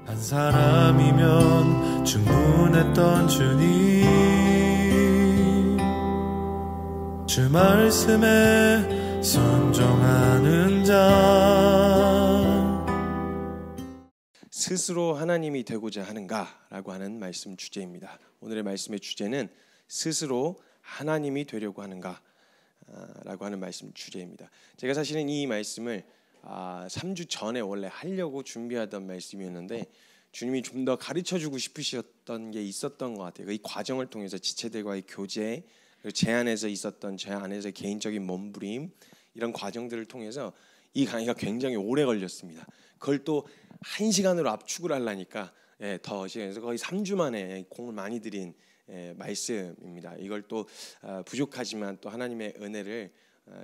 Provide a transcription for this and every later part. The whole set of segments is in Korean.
한 사람이면 충분했던 주님, 주 말씀에 순종하는 자. 스스로 하나님이 되고자 하는가라고 하는 말씀 주제입니다. 오늘의 말씀의 주제는 스스로 하나님이 되려고 하는가라고 하는 말씀 주제입니다. 제가 사실은 이 말씀을 3주 전에 원래 하려고 준비하던 말씀이었는데 주님이 좀 더 가르쳐주고 싶으셨던 게 있었던 것 같아요. 이 과정을 통해서 지체들과의 교제, 그리고 제 안에서 있었던 제 안에서 개인적인 몸부림, 이런 과정들을 통해서 이 강의가 굉장히 오래 걸렸습니다. 그걸 또 1시간으로 압축을 하려니까 더 시간에서 거의 3주 만에 공을 많이 들인 말씀입니다. 이걸 또 부족하지만 또 하나님의 은혜를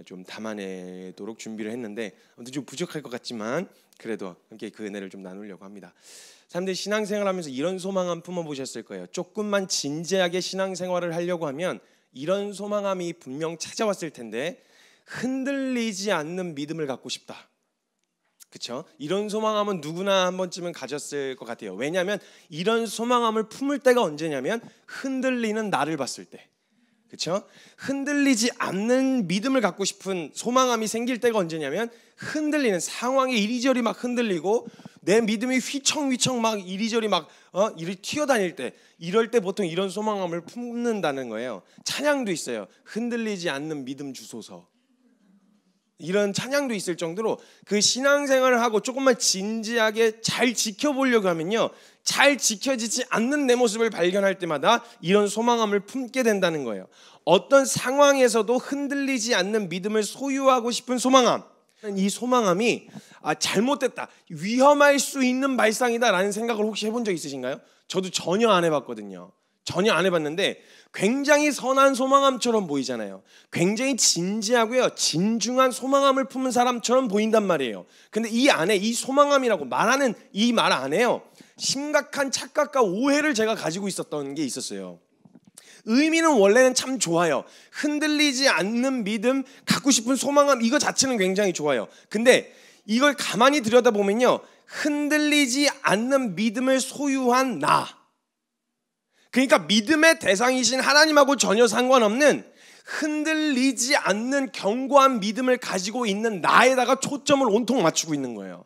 좀 담아내도록 준비를 했는데 아무튼 좀 부족할 것 같지만 그래도 함께 그 은혜를 좀 나누려고 합니다. 사람들이 신앙생활하면서 이런 소망함 품어보셨을 거예요. 조금만 진지하게 신앙생활을 하려고 하면 이런 소망함이 분명 찾아왔을 텐데 흔들리지 않는 믿음을 갖고 싶다. 그렇죠? 이런 소망함은 누구나 한 번쯤은 가졌을 것 같아요. 왜냐하면 이런 소망함을 품을 때가 언제냐면 흔들리는 나를 봤을 때, 그렇죠? 흔들리지 않는 믿음을 갖고 싶은 소망함이 생길 때가 언제냐면 흔들리는 상황이 이리저리 막 흔들리고 내 믿음이 휘청휘청 막 이리저리 막 이리 튀어다닐 때, 이럴 때 보통 이런 소망함을 품는다는 거예요. 찬양도 있어요. 흔들리지 않는 믿음 주소서. 이런 찬양도 있을 정도로 그 신앙생활을 하고 조금만 진지하게 잘 지켜보려고 하면요, 잘 지켜지지 않는 내 모습을 발견할 때마다 이런 소망함을 품게 된다는 거예요. 어떤 상황에서도 흔들리지 않는 믿음을 소유하고 싶은 소망함, 이 소망함이 잘못됐다, 위험할 수 있는 발상이다 라는 생각을 혹시 해본 적 있으신가요? 저도 전혀 안 해봤거든요. 전혀 안 해봤는데 굉장히 선한 소망함처럼 보이잖아요. 굉장히 진지하고요, 진중한 소망함을 품은 사람처럼 보인단 말이에요. 근데 이 안에 이 소망함이라고 말하는 이 말 안에요, 심각한 착각과 오해를 제가 가지고 있었던 게 있었어요. 의미는 원래는 참 좋아요. 흔들리지 않는 믿음, 갖고 싶은 소망함, 이거 자체는 굉장히 좋아요. 근데 이걸 가만히 들여다보면요, 흔들리지 않는 믿음을 소유한 나, 그러니까 믿음의 대상이신 하나님하고 전혀 상관없는 흔들리지 않는 견고한 믿음을 가지고 있는 나에다가 초점을 온통 맞추고 있는 거예요.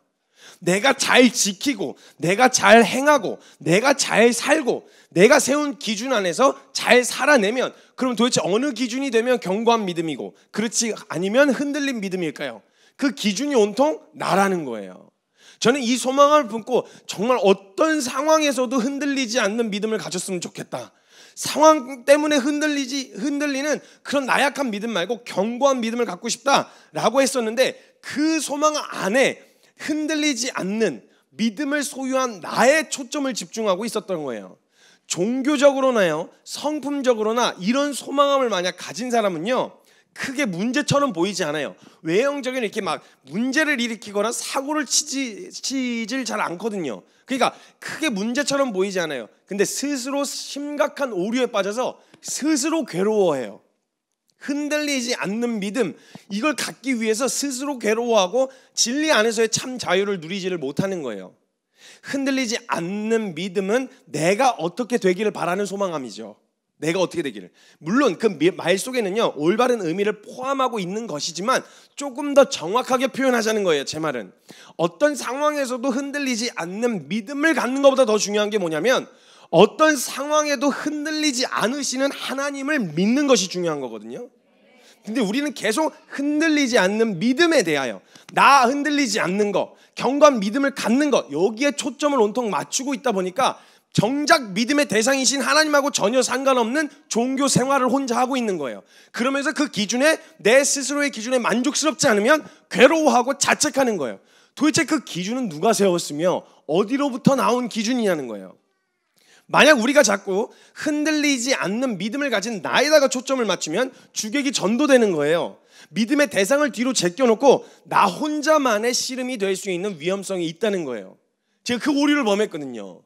내가 잘 지키고, 내가 잘 행하고, 내가 잘 살고, 내가 세운 기준 안에서 잘 살아내면, 그럼 도대체 어느 기준이 되면 견고한 믿음이고, 그렇지 아니면 흔들린 믿음일까요? 그 기준이 온통 나라는 거예요. 저는 이 소망을 품고 정말 어떤 상황에서도 흔들리지 않는 믿음을 가졌으면 좋겠다. 상황 때문에 흔들리는 그런 나약한 믿음 말고 견고한 믿음을 갖고 싶다라고 했었는데, 그 소망 안에 흔들리지 않는 믿음을 소유한 나의 초점을 집중하고 있었던 거예요. 종교적으로나요, 성품적으로나 이런 소망함을 만약 가진 사람은요, 크게 문제처럼 보이지 않아요. 외형적인 이렇게 막 문제를 일으키거나 사고를 치질 잘 않거든요. 그러니까 크게 문제처럼 보이지 않아요. 근데 스스로 심각한 오류에 빠져서 스스로 괴로워해요. 흔들리지 않는 믿음, 이걸 갖기 위해서 스스로 괴로워하고 진리 안에서의 참 자유를 누리지를 못하는 거예요. 흔들리지 않는 믿음은 내가 어떻게 되기를 바라는 소망함이죠. 내가 어떻게 되기를. 물론 그 말 속에는요, 올바른 의미를 포함하고 있는 것이지만 조금 더 정확하게 표현하자는 거예요. 제 말은 어떤 상황에서도 흔들리지 않는 믿음을 갖는 것보다 더 중요한 게 뭐냐면, 어떤 상황에도 흔들리지 않으시는 하나님을 믿는 것이 중요한 거거든요. 근데 우리는 계속 흔들리지 않는 믿음에 대하여, 나 흔들리지 않는 거, 견고한 믿음을 갖는 것, 여기에 초점을 온통 맞추고 있다 보니까 정작 믿음의 대상이신 하나님하고 전혀 상관없는 종교 생활을 혼자 하고 있는 거예요. 그러면서 그 기준에, 내 스스로의 기준에 만족스럽지 않으면 괴로워하고 자책하는 거예요. 도대체 그 기준은 누가 세웠으며 어디로부터 나온 기준이냐는 거예요. 만약 우리가 자꾸 흔들리지 않는 믿음을 가진 나에다가 초점을 맞추면 주객이 전도되는 거예요. 믿음의 대상을 뒤로 제껴놓고 나 혼자만의 씨름이 될 수 있는 위험성이 있다는 거예요. 제가 그 오류를 범했거든요.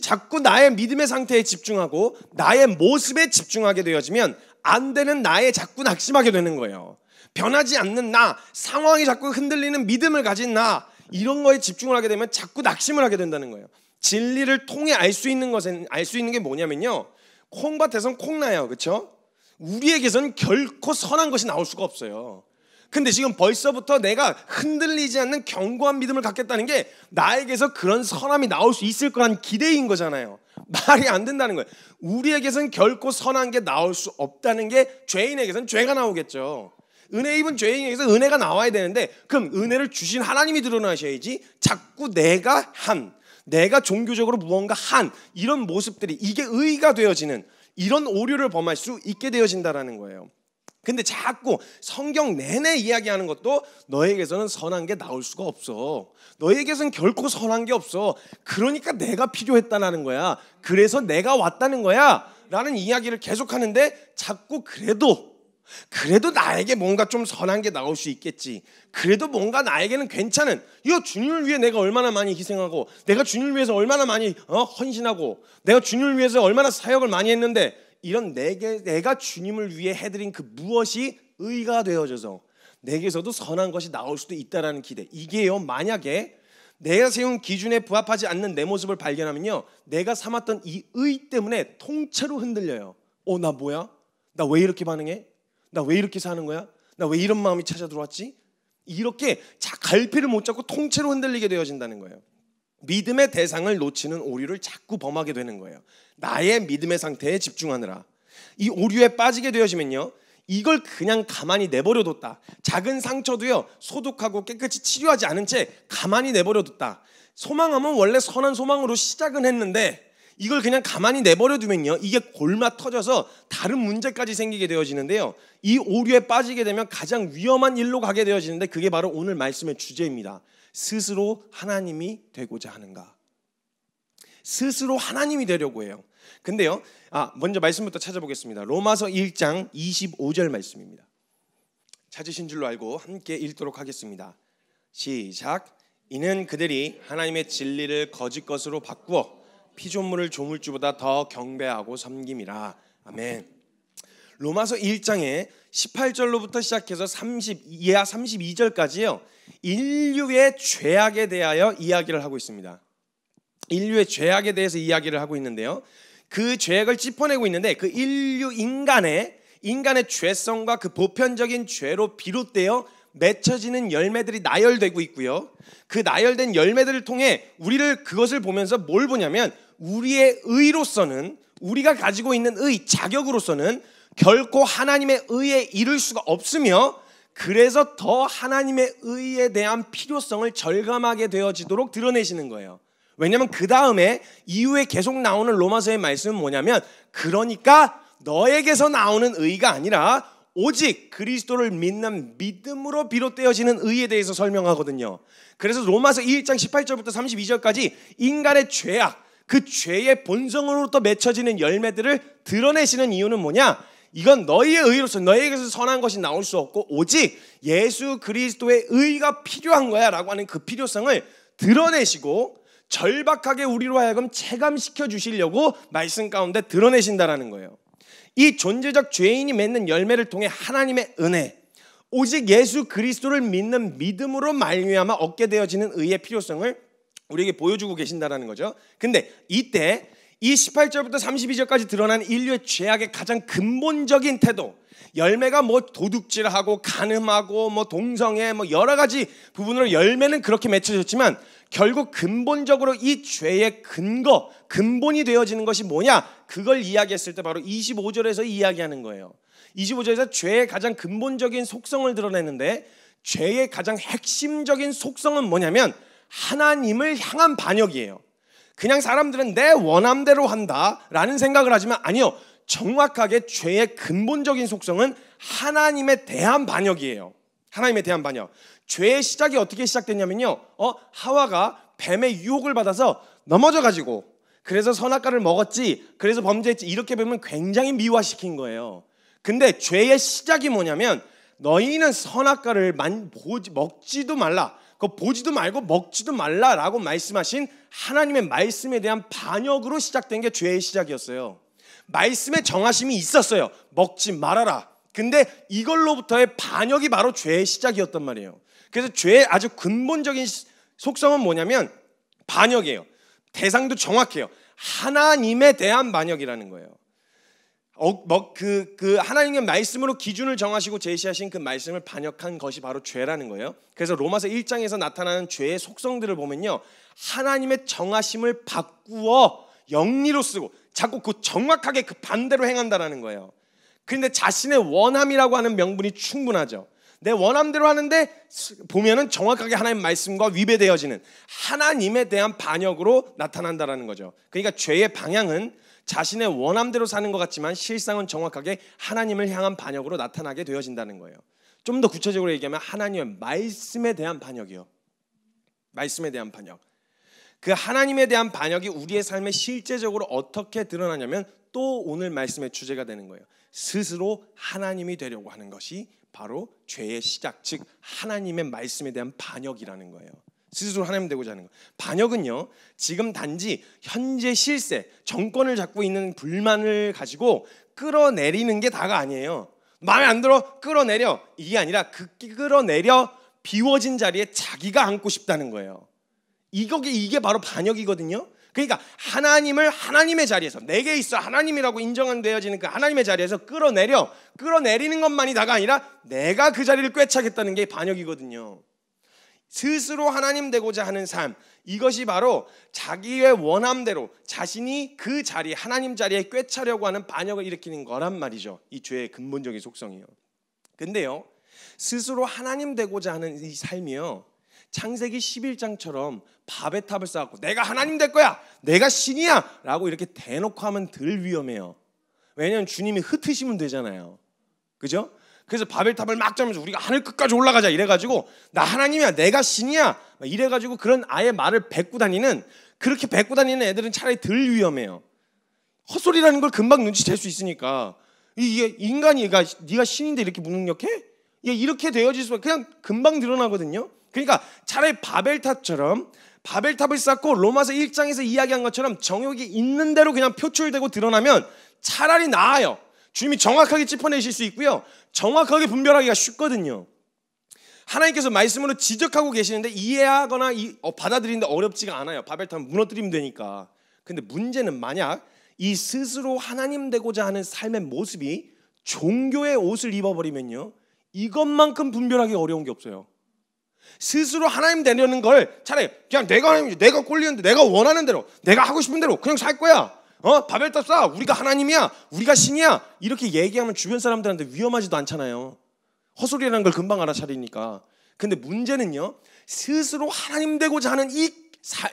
자꾸 나의 믿음의 상태에 집중하고 나의 모습에 집중하게 되어지면 안 되는 나에 자꾸 낙심하게 되는 거예요. 변하지 않는 나, 상황이 자꾸 흔들리는 믿음을 가진 나, 이런 거에 집중을 하게 되면 자꾸 낙심을 하게 된다는 거예요. 진리를 통해 알 수 있는 게 뭐냐면요, 콩밭에선 콩 나요, 그렇죠? 우리에게선 결코 선한 것이 나올 수가 없어요. 근데 지금 벌써부터 내가 흔들리지 않는 견고한 믿음을 갖겠다는 게 나에게서 그런 선함이 나올 수 있을 거란 기대인 거잖아요. 말이 안 된다는 거예요. 우리에게선 결코 선한 게 나올 수 없다는 게 죄인에게선 죄가 나오겠죠. 은혜 입은 죄인에게서 은혜가 나와야 되는데, 그럼 은혜를 주신 하나님이 드러나셔야지 자꾸 내가 종교적으로 무언가 한 이런 모습들이, 이게 의가 되어지는 이런 오류를 범할 수 있게 되어진다라는 거예요. 근데 자꾸 성경 내내 이야기하는 것도 너에게서는 선한 게 나올 수가 없어. 너에게서는 결코 선한 게 없어. 그러니까 내가 필요했다는 거야. 그래서 내가 왔다는 거야 라는 이야기를 계속하는데, 자꾸 그래도 나에게 뭔가 좀 선한 게 나올 수 있겠지. 그래도 뭔가 나에게는 괜찮은, 이거 주님을 위해 내가 얼마나 많이 희생하고, 내가 주님을 위해서 얼마나 많이 헌신하고, 내가 주님을 위해서 얼마나 사역을 많이 했는데, 이런 내가 주님을 위해 해드린 그 무엇이 의가 되어져서 내게서도 선한 것이 나올 수도 있다라는 기대. 이게요, 만약에 내가 세운 기준에 부합하지 않는 내 모습을 발견하면요, 내가 삼았던 이 의 때문에 통째로 흔들려요. 나 뭐야? 나 왜 이렇게 반응해? 나 왜 이렇게 사는 거야? 나 왜 이런 마음이 찾아 들어왔지? 이렇게 갈피를 못 잡고 통째로 흔들리게 되어진다는 거예요. 믿음의 대상을 놓치는 오류를 자꾸 범하게 되는 거예요. 나의 믿음의 상태에 집중하느라. 이 오류에 빠지게 되어지면요, 이걸 그냥 가만히 내버려뒀다. 작은 상처도요, 소독하고 깨끗이 치료하지 않은 채 가만히 내버려뒀다. 소망하면 원래 선한 소망으로 시작은 했는데, 이걸 그냥 가만히 내버려두면요, 이게 골마 터져서 다른 문제까지 생기게 되어지는데요, 이 오류에 빠지게 되면 가장 위험한 일로 가게 되어지는데, 그게 바로 오늘 말씀의 주제입니다. 스스로 하나님이 되고자 하는가? 스스로 하나님이 되려고 해요. 근데요, 먼저 말씀부터 찾아보겠습니다. 로마서 1장 25절 말씀입니다. 찾으신 줄로 알고 함께 읽도록 하겠습니다. 시작. 이는 그들이 하나님의 진리를 거짓 것으로 바꾸어 피조물을 조물주보다 더 경배하고 섬김이라. 아멘. 로마서 1장에 18절로부터 시작해서 32절까지요, 인류의 죄악에 대하여 이야기를 하고 있습니다. 인류의 죄악에 대해서 이야기를 하고 있는데요, 그 죄악을 짚어내고 있는데, 그 인간의 죄성과 그 보편적인 죄로 비롯되어 맺혀지는 열매들이 나열되고 있고요, 그 나열된 열매들을 통해 우리를 그것을 보면서 뭘 보냐면, 우리의 의로서는, 우리가 가지고 있는 의, 자격으로서는 결코 하나님의 의에 이를 수가 없으며, 그래서 더 하나님의 의에 대한 필요성을 절감하게 되어지도록 드러내시는 거예요. 왜냐하면 그 다음에 이후에 계속 나오는 로마서의 말씀은 뭐냐면, 그러니까 너에게서 나오는 의가 아니라 오직 그리스도를 믿는 믿음으로 비롯되어지는 의에 대해서 설명하거든요. 그래서 로마서 1장 18절부터 32절까지 인간의 죄악, 그 죄의 본성으로부터 맺혀지는 열매들을 드러내시는 이유는 뭐냐? 이건 너희의 의로서 너희에게서 선한 것이 나올 수 없고 오직 예수 그리스도의 의가 필요한 거야 라고 하는 그 필요성을 드러내시고 절박하게 우리로 하여금 체감시켜 주시려고 말씀 가운데 드러내신다라는 거예요. 이 존재적 죄인이 맺는 열매를 통해 하나님의 은혜, 오직 예수 그리스도를 믿는 믿음으로 말미암아 얻게 되어지는 의의 필요성을 우리에게 보여주고 계신다라는 거죠. 근데 이때 이 18절부터 32절까지 드러난 인류의 죄악의 가장 근본적인 태도, 열매가 뭐 도둑질하고 간음하고 뭐 동성애 뭐 여러 가지 부분으로 열매는 그렇게 맺혀졌지만 결국 근본적으로 이 죄의 근본이 되어지는 것이 뭐냐? 그걸 이야기했을 때 바로 25절에서 이야기하는 거예요. 25절에서 죄의 가장 근본적인 속성을 드러내는데, 죄의 가장 핵심적인 속성은 뭐냐면 하나님을 향한 반역이에요. 그냥 사람들은 내 원함대로 한다라는 생각을 하지만 아니요, 정확하게 죄의 근본적인 속성은 하나님에 대한 반역이에요. 하나님에 대한 반역. 죄의 시작이 어떻게 시작됐냐면요, 하와가 뱀의 유혹을 받아서 넘어져가지고 그래서 선악과를 먹었지, 그래서 범죄했지, 이렇게 보면 굉장히 미화시킨 거예요. 근데 죄의 시작이 뭐냐면 너희는 선악과를 먹지도 말라, 그거 보지도 말고 먹지도 말라라고 말씀하신 하나님의 말씀에 대한 반역으로 시작된 게 죄의 시작이었어요. 말씀에 정하심이 있었어요. 먹지 말아라. 근데 이걸로부터의 반역이 바로 죄의 시작이었단 말이에요. 그래서 죄의 아주 근본적인 속성은 뭐냐면 반역이에요. 대상도 정확해요. 하나님에 대한 반역이라는 거예요. 하나님의 말씀으로 기준을 정하시고 제시하신 그 말씀을 반역한 것이 바로 죄라는 거예요. 그래서 로마서 1장에서 나타나는 죄의 속성들을 보면요, 하나님의 정하심을 바꾸어 영리로 쓰고 자꾸 그 정확하게 그 반대로 행한다라는 거예요. 그런데 자신의 원함이라고 하는 명분이 충분하죠. 내 원함대로 하는데 보면은 정확하게 하나님 말씀과 위배되어지는 하나님에 대한 반역으로 나타난다라는 거죠. 그러니까 죄의 방향은 자신의 원함대로 사는 것 같지만 실상은 정확하게 하나님을 향한 반역으로 나타나게 되어진다는 거예요. 좀 더 구체적으로 얘기하면 하나님의 말씀에 대한 반역이요. 말씀에 대한 반역. 그 하나님에 대한 반역이 우리의 삶에 실제적으로 어떻게 드러나냐면 또 오늘 말씀의 주제가 되는 거예요. 스스로 하나님이 되려고 하는 것이 바로 죄의 시작, 즉 하나님의 말씀에 대한 반역이라는 거예요. 스스로 하나님 되고자 하는 거. 반역은요, 지금 단지 현재 실세, 정권을 잡고 있는 불만을 가지고 끌어내리는 게 다가 아니에요. 마음에 안 들어? 끌어내려. 이게 아니라 그 끌어내려 비워진 자리에 자기가 앉고 싶다는 거예요. 이게 바로 반역이거든요. 그러니까 하나님을 하나님의 자리에서 내게 있어 하나님이라고 인정되어지는 그 하나님의 자리에서 끌어내리는 것만이 다가 아니라 내가 그 자리를 꿰차겠다는 게 반역이거든요. 스스로 하나님 되고자 하는 삶, 이것이 바로 자기의 원함대로 자신이 그 자리, 하나님 자리에 꿰차려고 하는 반역을 일으키는 거란 말이죠. 이 죄의 근본적인 속성이요. 근데요, 스스로 하나님 되고자 하는 이 삶이요, 창세기 11장처럼 밥의 탑을 쌓고 내가 하나님 될 거야, 내가 신이야 라고 이렇게 대놓고 하면 덜 위험해요. 왜냐하면 주님이 흩으시면 되잖아요. 그죠? 그래서 바벨탑을 막 짜면서 우리가 하늘 끝까지 올라가자 이래가지고 나 하나님이야, 내가 신이야 이래가지고 그런 아예 말을 뱉고 다니는, 그렇게 뱉고 다니는 애들은 차라리 덜 위험해요. 헛소리라는 걸 금방 눈치챌 수 있으니까. 이게 인간이 네가 신인데 이렇게 무능력해? 이렇게 되어질 수가 그냥 금방 드러나거든요. 그러니까 차라리 바벨탑을 쌓고 로마서 1장에서 이야기한 것처럼 정욕이 있는 대로 그냥 표출되고 드러나면 차라리 나아요. 주님이 정확하게 짚어내실 수 있고요, 정확하게 분별하기가 쉽거든요. 하나님께서 말씀으로 지적하고 계시는데 이해하거나 받아들이는데 어렵지가 않아요. 바벨탑 무너뜨리면 되니까. 근데 문제는 만약 이 스스로 하나님 되고자 하는 삶의 모습이 종교의 옷을 입어버리면요, 이것만큼 분별하기 어려운 게 없어요. 스스로 하나님 되려는 걸 차라리 그냥 내가 하나님이지, 내가 꼴리는데 내가 원하는 대로, 내가 하고 싶은 대로 그냥 살 거야. 바벨탑 쌓아, 우리가 하나님이야, 우리가 신이야 이렇게 얘기하면 주변 사람들한테 위험하지도 않잖아요. 헛소리라는 걸 금방 알아차리니까. 근데 문제는요, 스스로 하나님 되고자 하는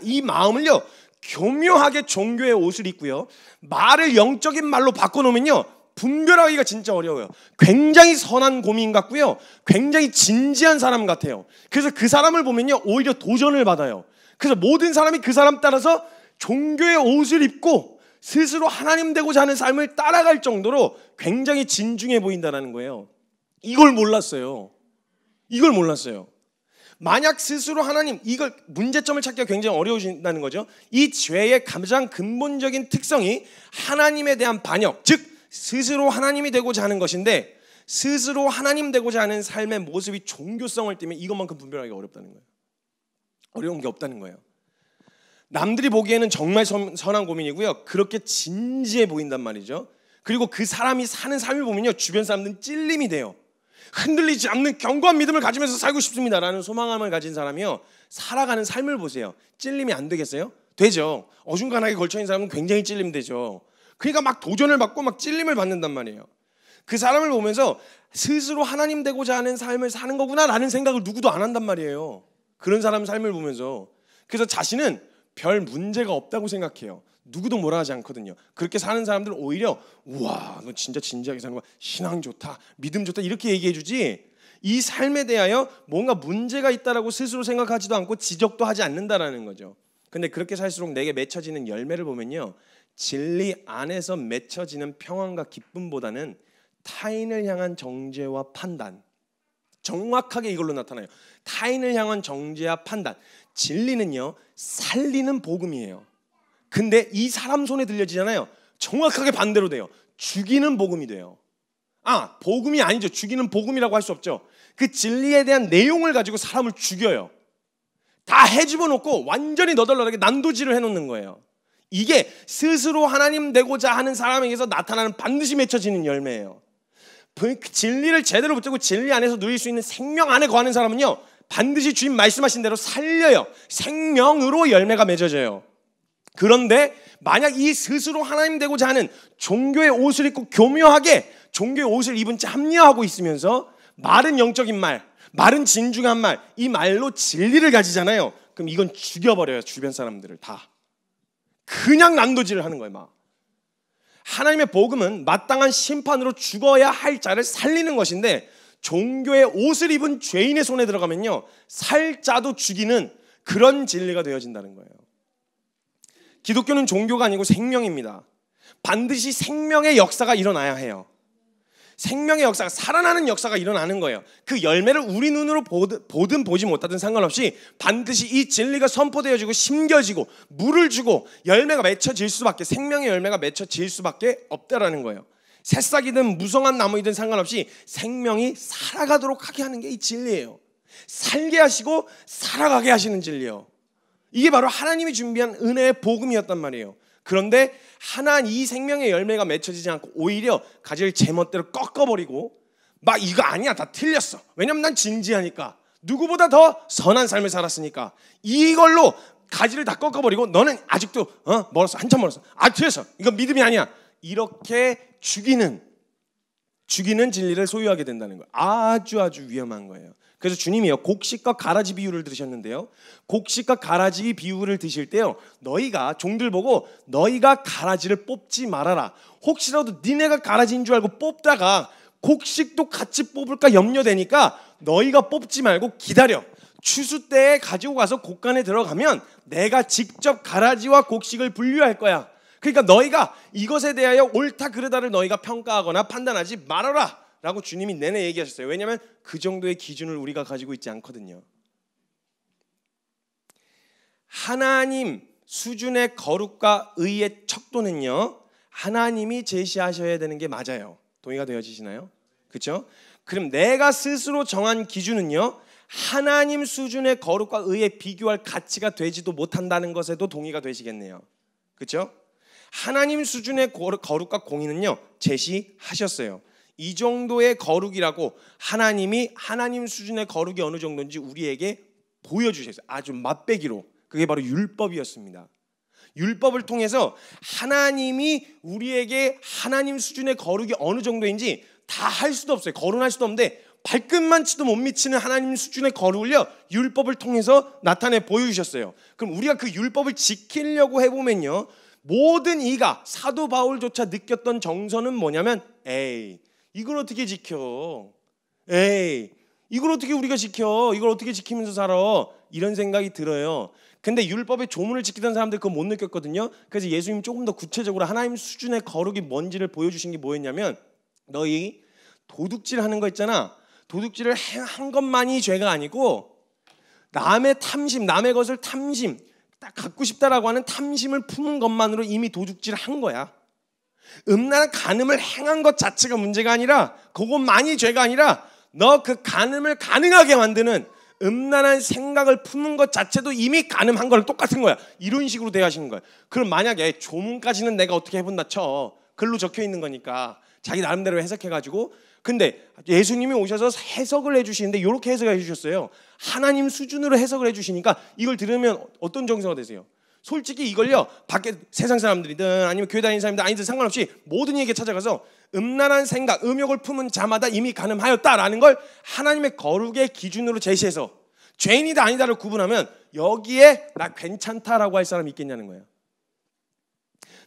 이 마음을요, 교묘하게 종교의 옷을 입고요, 말을 영적인 말로 바꿔놓으면요, 분별하기가 진짜 어려워요. 굉장히 선한 고민 같고요, 굉장히 진지한 사람 같아요. 그래서 그 사람을 보면요, 오히려 도전을 받아요. 그래서 모든 사람이 그 사람 따라서 종교의 옷을 입고 스스로 하나님 되고자 하는 삶을 따라갈 정도로 굉장히 진중해 보인다는 거예요. 이걸 몰랐어요. 만약 스스로 하나님, 이걸 문제점을 찾기가 굉장히 어려우신다는 거죠. 이 죄의 가장 근본적인 특성이 하나님에 대한 반역, 즉 스스로 하나님이 되고자 하는 것인데, 스스로 하나님 되고자 하는 삶의 모습이 종교성을 띠면 이것만큼 분별하기가 어렵다는 거예요. 어려운 게 없다는 거예요. 남들이 보기에는 정말 선한 고민이고요, 그렇게 진지해 보인단 말이죠. 그리고 그 사람이 사는 삶을 보면요, 주변 사람들은 찔림이 돼요. 흔들리지 않는 견고한 믿음을 가지면서 살고 싶습니다 라는 소망함을 가진 사람이요, 살아가는 삶을 보세요. 찔림이 안 되겠어요? 되죠. 어중간하게 걸쳐있는 사람은 굉장히 찔림되죠. 그러니까 막 도전을 받고 막 찔림을 받는단 말이에요. 그 사람을 보면서 스스로 하나님 되고자 하는 삶을 사는 거구나 라는 생각을 누구도 안 한단 말이에요. 그런 사람 삶을 보면서. 그래서 자신은 별 문제가 없다고 생각해요. 누구도 뭐라 하지 않거든요. 그렇게 사는 사람들은 오히려 우와, 너 진짜 진지하게 사는 거야, 신앙 좋다, 믿음 좋다 이렇게 얘기해 주지, 이 삶에 대하여 뭔가 문제가 있다라고 스스로 생각하지도 않고 지적도 하지 않는다라는 거죠. 근데 그렇게 살수록 내게 맺혀지는 열매를 보면요, 진리 안에서 맺혀지는 평안과 기쁨보다는 타인을 향한 정죄와 판단, 정확하게 이걸로 나타나요. 타인을 향한 정죄와 판단. 진리는요, 살리는 복음이에요. 근데 이 사람 손에 들려지잖아요. 정확하게 반대로 돼요. 죽이는 복음이 돼요. 복음이 아니죠. 죽이는 복음이라고 할 수 없죠. 그 진리에 대한 내용을 가지고 사람을 죽여요. 다 해집어 놓고 완전히 너덜너덜하게 난도질을 해놓는 거예요. 이게 스스로 하나님 되고자 하는 사람에게서 나타나는 반드시 맺혀지는 열매예요. 진리를 제대로 붙들고 진리 안에서 누릴 수 있는 생명 안에 거하는 사람은요, 반드시 주님 말씀하신 대로 살려요. 생명으로 열매가 맺어져요. 그런데 만약 이 스스로 하나님 되고자 하는 종교의 옷을 입고 교묘하게 종교의 옷을 입은 채 합리화하고 있으면서 마른 영적인 말, 마른 진중한 말, 이 말로 진리를 가지잖아요. 그럼 이건 죽여버려요. 주변 사람들을 다. 그냥 난도질을 하는 거예요. 막 하나님의 복음은 마땅한 심판으로 죽어야 할 자를 살리는 것인데, 종교의 옷을 입은 죄인의 손에 들어가면요, 살자도 죽이는 그런 진리가 되어진다는 거예요. 기독교는 종교가 아니고 생명입니다. 반드시 생명의 역사가 일어나야 해요. 생명의 역사가, 살아나는 역사가 일어나는 거예요. 그 열매를 우리 눈으로 보든 보지 못하든 상관없이 반드시 이 진리가 선포되어지고 심겨지고 물을 주고 열매가 맺혀질 수밖에, 생명의 열매가 맺혀질 수밖에 없다라는 거예요. 새싹이든 무성한 나무이든 상관없이 생명이 살아가도록 하게 하는 게 이 진리예요. 살게 하시고 살아가게 하시는 진리예요. 이게 바로 하나님이 준비한 은혜의 복음이었단 말이에요. 그런데 이 생명의 열매가 맺혀지지 않고 오히려 가지를 제멋대로 꺾어버리고 막 이거 아니야, 다 틀렸어. 왜냐면 난 진지하니까, 누구보다 더 선한 삶을 살았으니까 이걸로 가지를 다 꺾어버리고 너는 아직도 멀었어, 한참 멀었어, 틀렸어, 이거 믿음이 아니야, 이렇게 죽이는 진리를 소유하게 된다는 거예요. 아주 위험한 거예요. 그래서 주님이요, 곡식과 가라지 비유를 들으셨는데요, 곡식과 가라지 비유를 드실 때요, 너희가 종들 보고 너희가 가라지를 뽑지 말아라. 혹시라도 니네가 가라지인 줄 알고 뽑다가 곡식도 같이 뽑을까 염려되니까 너희가 뽑지 말고 기다려. 추수 때에 가지고 가서 곡간에 들어가면 내가 직접 가라지와 곡식을 분류할 거야. 그러니까 너희가 이것에 대하여 옳다 그르다를 너희가 평가하거나 판단하지 말아라 라고 주님이 내내 얘기하셨어요. 왜냐하면 그 정도의 기준을 우리가 가지고 있지 않거든요. 하나님 수준의 거룩과 의의 척도는요, 하나님이 제시하셔야 되는 게 맞아요. 동의가 되어지시나요? 그렇죠? 그럼 내가 스스로 정한 기준은요, 하나님 수준의 거룩과 의에 비교할 가치가 되지도 못한다는 것에도 동의가 되시겠네요. 그렇죠? 하나님 수준의 거룩과 공의는요, 제시하셨어요. 이 정도의 거룩이라고 하나님이 하나님 수준의 거룩이 어느 정도인지 우리에게 보여주셨어요. 아주 맛배기로. 그게 바로 율법이었습니다. 율법을 통해서 하나님이 우리에게 하나님 수준의 거룩이 어느 정도인지 다 할 수도 없어요. 거론할 수도 없는데 발끝만치도 못 미치는 하나님 수준의 거룩을요, 율법을 통해서 나타내 보여주셨어요. 그럼 우리가 그 율법을 지키려고 해보면요, 모든 이가, 사도 바울조차 느꼈던 정서는 뭐냐면, 이걸 어떻게 지켜? 이걸 어떻게 우리가 지켜? 이걸 어떻게 지키면서 살아? 이런 생각이 들어요. 근데 율법의 조문을 지키던 사람들 그거 못 느꼈거든요. 그래서 예수님 조금 더 구체적으로 하나님 수준의 거룩이 뭔지를 보여주신 게 뭐였냐면, 너희 도둑질하는 거 있잖아. 도둑질을 한 것만이 죄가 아니고 남의 탐심, 남의 것을 탐심, 딱 갖고 싶다라고 하는 탐심을 품은 것만으로 이미 도둑질한 거야. 음란한 간음을 행한 것 자체가 문제가 아니라, 그것만이 죄가 아니라 너 그 간음을 가능하게 만드는 음란한 생각을 품는 것 자체도 이미 간음한 거랑 똑같은 거야. 이런 식으로 대하시는 거야. 그럼 만약에 조문까지는 내가 어떻게 해본다 쳐. 글로 적혀 있는 거니까 자기 나름대로 해석해가지고, 근데 예수님이 오셔서 해석을 해주시는데 이렇게 해석해 주셨어요. 하나님 수준으로 해석을 해주시니까 이걸 들으면 어떤 정서가 되세요? 솔직히 이걸요, 밖에 세상 사람들이든 아니면 교회 다니는 사람들 아니든 상관없이 모든 이에게 찾아가서 음란한 생각, 음욕을 품은 자마다 이미 간음하였다라는 걸 하나님의 거룩의 기준으로 제시해서 죄인이다 아니다를 구분하면 여기에 나 괜찮다라고 할 사람이 있겠냐는 거예요.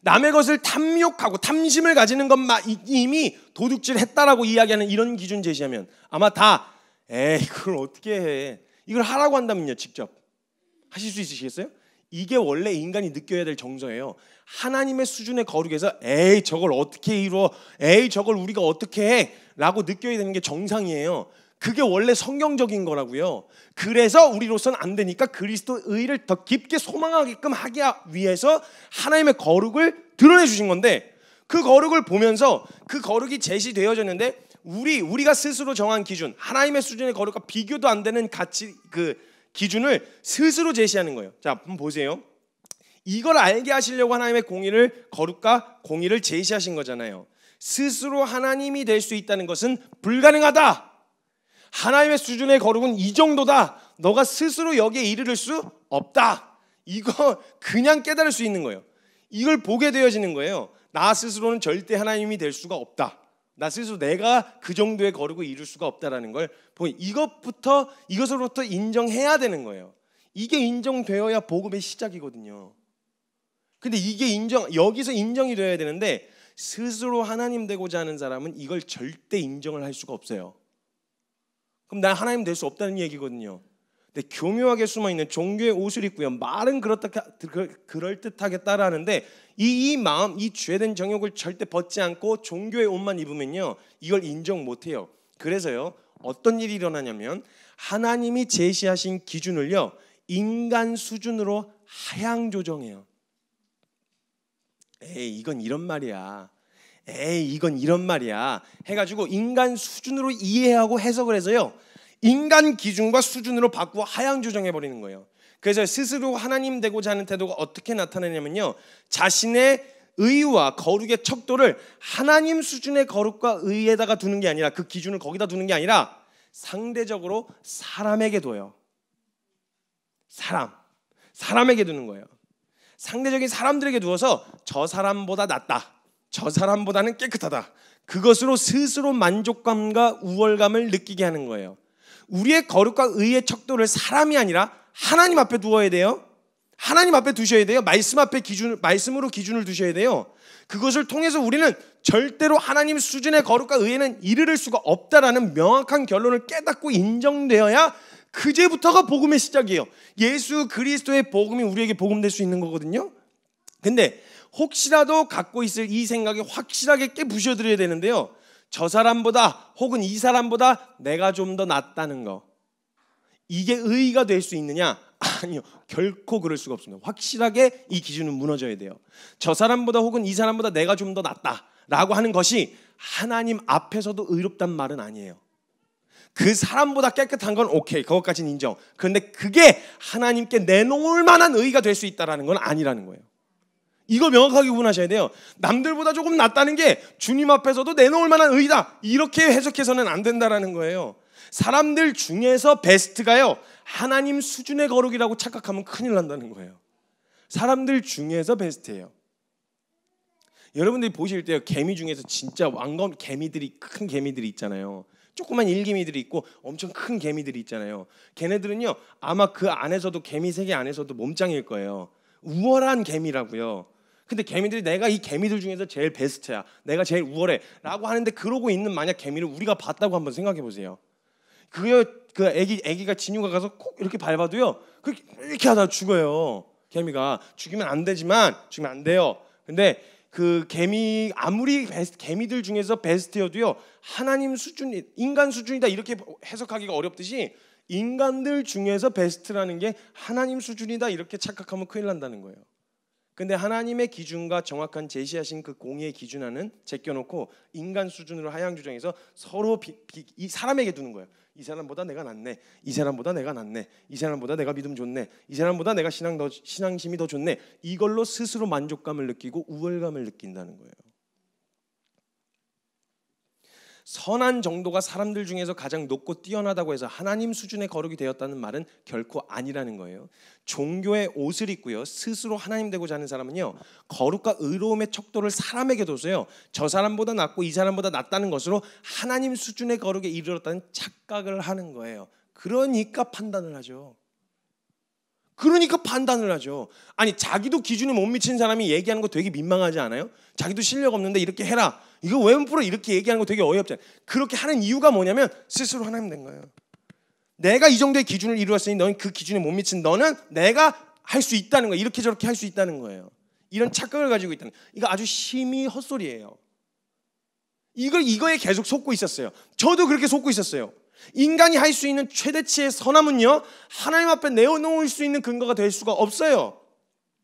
남의 것을 탐욕하고 탐심을 가지는 것만 이미 도둑질 했다라고 이야기하는 이런 기준 제시하면 아마 다 그걸 어떻게 해, 이걸 하라고 한다면요, 직접 하실 수 있으시겠어요? 이게 원래 인간이 느껴야 될 정서예요. 하나님의 수준의 거룩에서 저걸 어떻게 이루어, 저걸 우리가 어떻게 해 라고 느껴야 되는 게 정상이에요. 그게 원래 성경적인 거라고요. 그래서 우리로서는 안 되니까 그리스도 의를 더 깊게 소망하게끔 하기 위해서 하나님의 거룩을 드러내 주신 건데, 그 거룩을 보면서 그 거룩이 제시되어졌는데 우리가 스스로 정한 기준, 하나님의 수준의 거룩과 비교도 안 되는 가치, 그 기준을 스스로 제시하는 거예요. 자, 한번 보세요. 이걸 알게 하시려고 하나님의 공의를, 거룩과 공의를 제시하신 거잖아요. 스스로 하나님이 될 수 있다는 것은 불가능하다. 하나님의 수준의 거룩은 이 정도다. 너가 스스로 여기에 이르를 수 없다. 이거 그냥 깨달을 수 있는 거예요. 이걸 보게 되어지는 거예요. 나 스스로는 절대 하나님이 될 수가 없다. 나 스스로 내가 그 정도의 거룩을 이룰 수가 없다라는 걸 보니 이것으로부터 인정해야 되는 거예요. 이게 인정되어야 복음의 시작이거든요. 근데 이게 여기서 인정이 되어야 되는데 스스로 하나님 되고자 하는 사람은 이걸 절대 인정을 할 수가 없어요. 그럼 난 하나님 될 수 없다는 얘기거든요. 근데 교묘하게 숨어있는 종교의 옷을 입고요, 말은 그럴듯하게 따라하는데 이 마음, 이 죄된 정욕을 절대 벗지 않고 종교의 옷만 입으면요, 이걸 인정 못해요. 그래서요, 어떤 일이 일어나냐면 하나님이 제시하신 기준을요, 인간 수준으로 하향 조정해요. 에이, 이건 이런 말이야. 에이, 이건 이런 말이야 해가지고 인간 수준으로 이해하고 해석을 해서요, 인간 기준과 수준으로 바꾸어 하향 조정해버리는 거예요. 그래서 스스로 하나님 되고자 하는 태도가 어떻게 나타나냐면요, 자신의 의와 거룩의 척도를 하나님 수준의 거룩과 의에다가 두는 게 아니라, 그 기준을 거기다 두는 게 아니라 상대적으로 사람에게 둬요. 사람에게 두는 거예요. 상대적인 사람들에게 두어서 저 사람보다 낫다, 저 사람보다는 깨끗하다, 그것으로 스스로 만족감과 우월감을 느끼게 하는 거예요. 우리의 거룩과 의의 척도를 사람이 아니라 하나님 앞에 두어야 돼요. 하나님 앞에 두셔야 돼요. 말씀으로 기준을 두셔야 돼요. 그것을 통해서 우리는 절대로 하나님 수준의 거룩과 의에는 이르를 수가 없다라는 명확한 결론을 깨닫고 인정되어야 그제부터가 복음의 시작이에요. 예수 그리스도의 복음이 우리에게 복음될 수 있는 거거든요. 근데 혹시라도 갖고 있을 이 생각에 확실하게 깨부셔드려야 되는데요, 저 사람보다 혹은 이 사람보다 내가 좀 더 낫다는 거, 이게 의의가 될 수 있느냐? 아니요, 결코 그럴 수가 없습니다. 확실하게 이 기준은 무너져야 돼요. 저 사람보다 혹은 이 사람보다 내가 좀 더 낫다라고 하는 것이 하나님 앞에서도 의롭단 말은 아니에요. 그 사람보다 깨끗한 건 오케이, 그것까지는 인정. 그런데 그게 하나님께 내놓을 만한 의의가 될 수 있다는 건 아니라는 거예요. 이거 명확하게 구분하셔야 돼요. 남들보다 조금 낫다는 게 주님 앞에서도 내놓을 만한 의의다, 이렇게 해석해서는 안 된다라는 거예요. 사람들 중에서 베스트가요, 하나님 수준의 거룩이라고 착각하면 큰일 난다는 거예요. 사람들 중에서 베스트예요. 여러분들이 보실 때요, 개미 중에서 진짜 왕검 개미들이, 큰 개미들이 있잖아요. 조그만 일개미들이 있고 엄청 큰 개미들이 있잖아요. 걔네들은요, 아마 그 안에서도, 개미 세계 안에서도 몸짱일 거예요. 우월한 개미라고요. 근데 개미들이 내가 이 개미들 중에서 제일 베스트야, 내가 제일 우월해 라고 하는데, 그러고 있는 만약 개미를 우리가 봤다고 한번 생각해 보세요. 그 애기가 진유가 가서 콕 이렇게 밟아도요, 이렇게 하다 죽어요. 개미가 죽이면 안 되지만, 죽이면 안 돼요. 근데 그 개미, 아무리 개미들 중에서 베스트여도요, 하나님 수준, 인간 수준이다 이렇게 해석하기가 어렵듯이, 인간들 중에서 베스트라는 게 하나님 수준이다 이렇게 착각하면 큰일 난다는 거예요. 근데 하나님의 기준과 정확한 제시하신 그 공의의 기준안은 제껴놓고 인간 수준으로 하향 조정해서 서로 이 사람에게 두는 거예요. 이 사람보다 내가 낫네, 이 사람보다 내가 낫네, 이 사람보다 내가 믿음 좋네, 이 사람보다 내가 신앙심이 더 좋네, 이걸로 스스로 만족감을 느끼고 우월감을 느낀다는 거예요. 선한 정도가 사람들 중에서 가장 높고 뛰어나다고 해서 하나님 수준의 거룩이 되었다는 말은 결코 아니라는 거예요. 종교의 옷을 입고요, 스스로 하나님 되고자 하는 사람은요, 거룩과 의로움의 척도를 사람에게 둬서요, 저 사람보다 낫고 이 사람보다 낫다는 것으로 하나님 수준의 거룩에 이르렀다는 착각을 하는 거예요. 그러니까 판단을 하죠. 아니, 자기도 기준에 못 미친 사람이 얘기하는 거 되게 민망하지 않아요? 자기도 실력 없는데 이렇게 해라, 이거 왜 못 풀어, 이렇게 얘기하는 거 되게 어이없잖아요. 그렇게 하는 이유가 뭐냐면 스스로 하나님 된 거예요. 내가 이 정도의 기준을 이루었으니 너는 그 기준에 못 미친 너는 내가 할 수 있다는 거예요. 이렇게 저렇게 할 수 있다는 거예요. 이런 착각을 가지고 있다는 거예요. 이거 아주 심히 헛소리예요. 이거에 계속 속고 있었어요. 저도 그렇게 속고 있었어요. 인간이 할 수 있는 최대치의 선함은요, 하나님 앞에 내어놓을 수 있는 근거가 될 수가 없어요.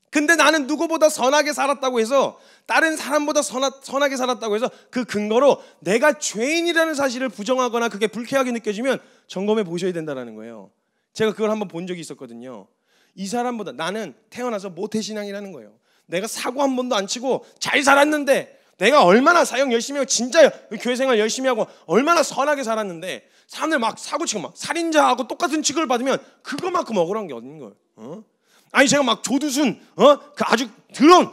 근데 나는 누구보다 선하게 살았다고 해서, 다른 사람보다 선하게 살았다고 해서 그 근거로 내가 죄인이라는 사실을 부정하거나 그게 불쾌하게 느껴지면 점검해 보셔야 된다는 거예요. 제가 그걸 한번 본 적이 있었거든요. 이 사람보다 나는 태어나서 모태신앙이라는 거예요. 내가 사고 한 번도 안 치고 잘 살았는데, 내가 얼마나 사역 열심히 하고 진짜 교회 생활 열심히 하고 얼마나 선하게 살았는데, 사람들 막 사고 치고 막 살인자하고 똑같은 취급을 받으면 그거만큼 억울한 게 어딘 거예요? 아니 제가 막 조두순 그 아주 더러운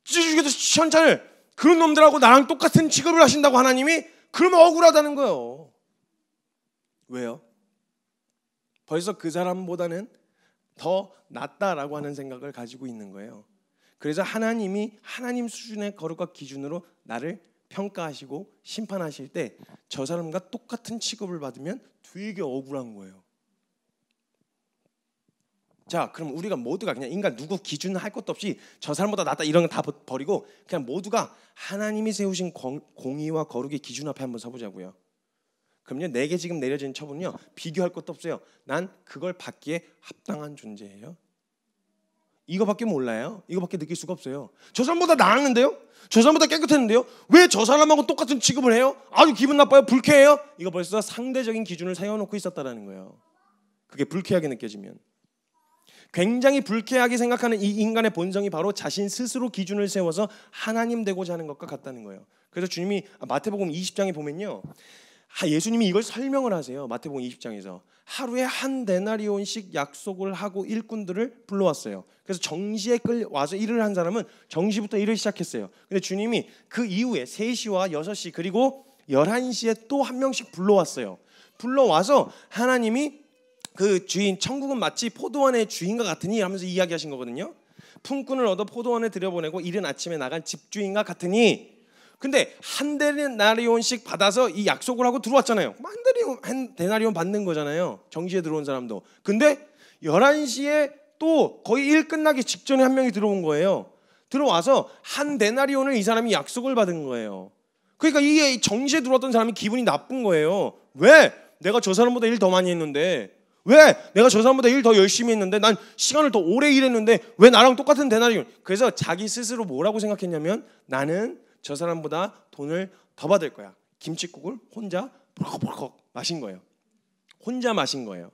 찢어주기도 시원찮을 그런 놈들하고 나랑 똑같은 취급을 하신다고 하나님이, 그러면 억울하다는 거예요. 왜요? 벌써 그 사람보다는 더 낫다라고 하는 생각을 가지고 있는 거예요. 그래서 하나님이 하나님 수준의 거룩과 기준으로 나를 평가하시고 심판하실 때 저 사람과 똑같은 취급을 받으면 되게 억울한 거예요. 자, 그럼 우리가 모두가 그냥 인간 누구 기준 할 것도 없이 저 사람보다 낫다 이런 거 다 버리고 그냥 모두가 하나님이 세우신 공의와 거룩의 기준 앞에 한번 서보자고요. 그럼요, 내게 지금 내려진 처분은요 비교할 것도 없어요. 난 그걸 받기에 합당한 존재예요. 이거밖에 몰라요. 이거밖에 느낄 수가 없어요. 저 사람보다 나았는데요? 저 사람보다 깨끗했는데요? 왜 저 사람하고 똑같은 취급을 해요? 아주 기분 나빠요? 불쾌해요? 이거 벌써 상대적인 기준을 세워놓고 있었다라는 거예요. 그게 불쾌하게 느껴지면, 굉장히 불쾌하게 생각하는 이 인간의 본성이 바로 자신 스스로 기준을 세워서 하나님 되고자 하는 것과 같다는 거예요. 그래서 주님이 마태복음 20장에 보면요, 예수님이 이걸 설명을 하세요. 마태복음 20장에서 하루에 한 데나리온씩 약속을 하고 일꾼들을 불러왔어요. 그래서 정시에 와서 일을 한 사람은 정시부터 일을 시작했어요. 근데 주님이 그 이후에 3시와 6시 그리고 11시에 또 한 명씩 불러왔어요. 불러와서 하나님이 그 주인, 천국은 마치 포도원의 주인과 같으니 하면서 이야기하신 거거든요. 품꾼을 얻어 포도원에 들여보내고 이른 아침에 나간 집주인과 같으니. 근데 한 데나리온씩 받아서 이 약속을 하고 들어왔잖아요. 한 데나리온 받는 거잖아요, 정시에 들어온 사람도. 근데 11시에 또 거의 일 끝나기 직전에 한 명이 들어온 거예요. 들어와서 한 데나리온을 이 사람이 약속을 받은 거예요. 그러니까 이 정시에 들어왔던 사람이 기분이 나쁜 거예요. 왜? 내가 저 사람보다 일 더 많이 했는데, 왜 내가 저 사람보다 일 더 열심히 했는데, 난 시간을 더 오래 일했는데 왜 나랑 똑같은 데나리온. 그래서 자기 스스로 뭐라고 생각했냐면, 나는 저 사람보다 돈을 더 받을 거야. 김칫국을 혼자 벌컥벌컥 마신 거예요. 혼자 마신 거예요.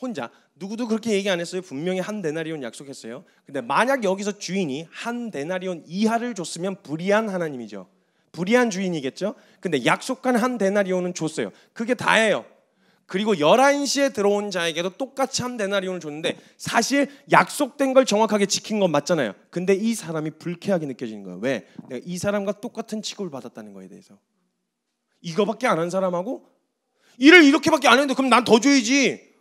혼자. 누구도 그렇게 얘기 안 했어요. 분명히 한 데나리온 약속했어요. 근데 만약 여기서 주인이 한 데나리온 이하를 줬으면 불의한 하나님이죠. 불의한 주인이겠죠. 근데 약속한 한 데나리온은 줬어요. 그게 다예요. 그리고 11시에 들어온 자에게도 똑같이 한 데나리온을 줬는데, 사실 약속된 걸 정확하게 지킨 건 맞잖아요. 근데 이 사람이 불쾌하게 느껴지는 거예요. 왜? 내가 이 사람과 똑같은 취급을 받았다는 거에 대해서. 이거밖에 안 한 사람하고 일을 이렇게밖에 안 했는데 그럼 난 더 줘야지.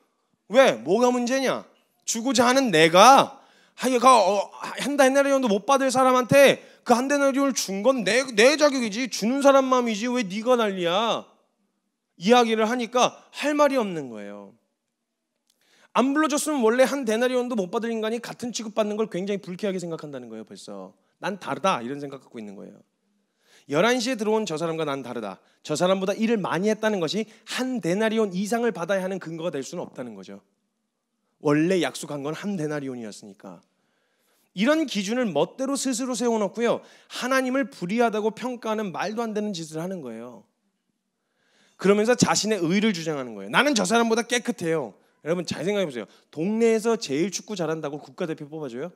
왜? 뭐가 문제냐? 주고자 하는 내가 한 데나리온도 못 받을 사람한테 그 한 데나리온을 준 건 내 자격이지, 주는 사람 마음이지, 왜 네가 난리야? 이야기를 하니까 할 말이 없는 거예요. 안 불러줬으면 원래 한 데나리온도 못 받을 인간이 같은 취급받는 걸 굉장히 불쾌하게 생각한다는 거예요. 벌써 난 다르다 이런 생각 갖고 있는 거예요. 11시에 들어온 저 사람과 난 다르다. 저 사람보다 일을 많이 했다는 것이 한 데나리온 이상을 받아야 하는 근거가 될 수는 없다는 거죠. 원래 약속한 건 한 데나리온이었으니까. 이런 기준을 멋대로 스스로 세워놓고요, 하나님을 불의하다고 평가하는 말도 안 되는 짓을 하는 거예요. 그러면서 자신의 의를 주장하는 거예요. 나는 저 사람보다 깨끗해요. 여러분 잘 생각해 보세요. 동네에서 제일 축구 잘한다고 국가대표 뽑아줘요?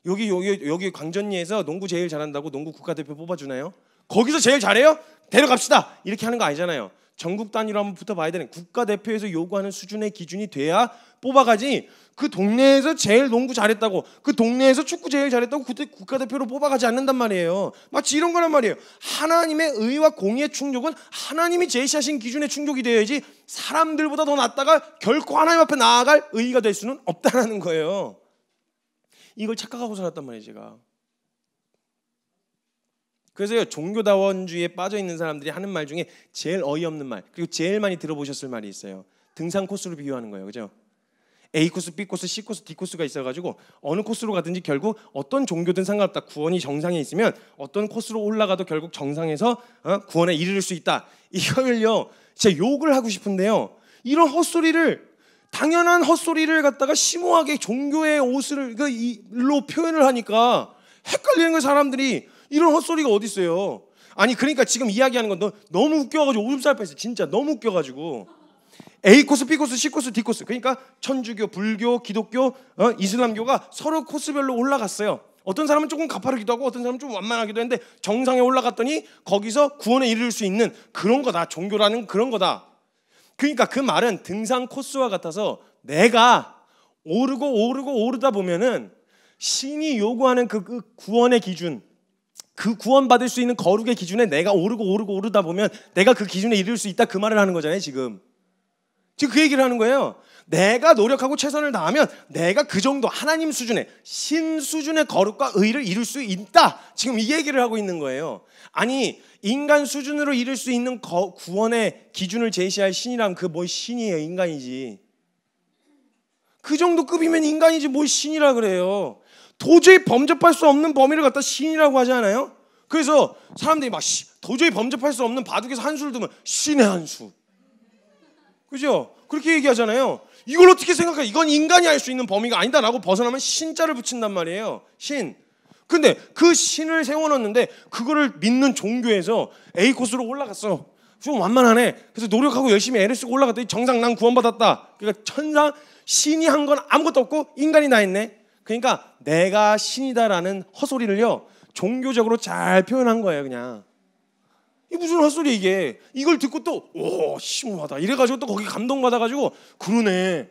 여기 광전리에서 농구 제일 잘한다고 농구 국가대표 뽑아주나요? 거기서 제일 잘해요? 데려갑시다. 이렇게 하는 거 아니잖아요. 전국 단위로 한번 붙어봐야 되는, 국가대표에서 요구하는 수준의 기준이 돼야 뽑아가지. 그 동네에서 제일 농구 잘했다고, 그 동네에서 축구 제일 잘했다고 그때 국가대표로 뽑아가지 않는단 말이에요. 마치 이런 거란 말이에요. 하나님의 의와 공의의 충족은 하나님이 제시하신 기준의 충족이 되어야지, 사람들보다 더 낫다가 결코 하나님 앞에 나아갈 의의가 될 수는 없다는 거예요. 이걸 착각하고 살았단 말이에요, 제가. 그래서요, 종교다원주의에 빠져있는 사람들이 하는 말 중에 제일 어이없는 말, 그리고 제일 많이 들어보셨을 말이 있어요. 등산 코스로 비교하는 거예요. 그죠? A 코스, B 코스, C 코스, D 코스가 있어가지고 어느 코스로 가든지 결국 어떤 종교든 상관없다. 구원이 정상에 있으면 어떤 코스로 올라가도 결국 정상에서 구원에 이르를 수 있다. 이거를요, 진짜 욕을 하고 싶은데요, 이런 헛소리를, 당연한 헛소리를 갖다가 심오하게 종교의 옷을 일로 표현을 하니까 헷갈리는 거예요, 사람들이. 이런 헛소리가 어디 있어요? 아니 그러니까 지금 이야기하는 건 너무 웃겨가지고 오줌 쌀 뻔했어요. 진짜 너무 웃겨가지고. A 코스, B 코스, C 코스, D 코스. 그러니까 천주교, 불교, 기독교, 이슬람교가 서로 코스별로 올라갔어요. 어떤 사람은 조금 가파르기도 하고 어떤 사람은 좀 완만하기도 했는데 정상에 올라갔더니 거기서 구원에 이를 수 있는 그런 거다. 종교라는 그런 거다. 그러니까 그 말은 등산 코스와 같아서 내가 오르다 보면은 신이 요구하는 그 구원의 기준, 그 구원받을 수 있는 거룩의 기준에 내가 오르다 보면 내가 그 기준에 이를 수 있다, 그 말을 하는 거잖아요. 지금 그 얘기를 하는 거예요. 내가 노력하고 최선을 다하면 내가 그 정도 하나님 수준의, 신 수준의 거룩과 의를 이룰 수 있다, 지금 이 얘기를 하고 있는 거예요. 아니, 인간 수준으로 이룰 수 있는 구원의 기준을 제시할 신이라면 그 뭐 신이에요? 인간이지. 그 정도 급이면 인간이지 뭘 신이라 그래요. 도저히 범접할 수 없는 범위를 갖다 신이라고 하지 않아요? 그래서 사람들이 막 도저히 범접할 수 없는 바둑에서 한 수를 두면 신의 한 수, 그죠? 그렇게 얘기하잖아요. 이걸 어떻게 생각해? 이건 인간이 할 수 있는 범위가 아니다라고 벗어나면 신자를 붙인단 말이에요. 신. 근데 그 신을 세워놨는데 그거를 믿는 종교에서 A 코스로 올라갔어. 좀 완만하네. 그래서 노력하고 열심히 애를 쓰고 올라갔더니 정상 난 구원받았다. 그러니까 천상 신이 한 건 아무것도 없고 인간이 다 했네. 그러니까 내가 신이다라는 헛소리를요 종교적으로 잘 표현한 거예요. 그냥 이게 무슨 헛소리 이게. 이걸 듣고 또 오 심오하다 이래가지고 또 거기 감동받아가지고 그러네,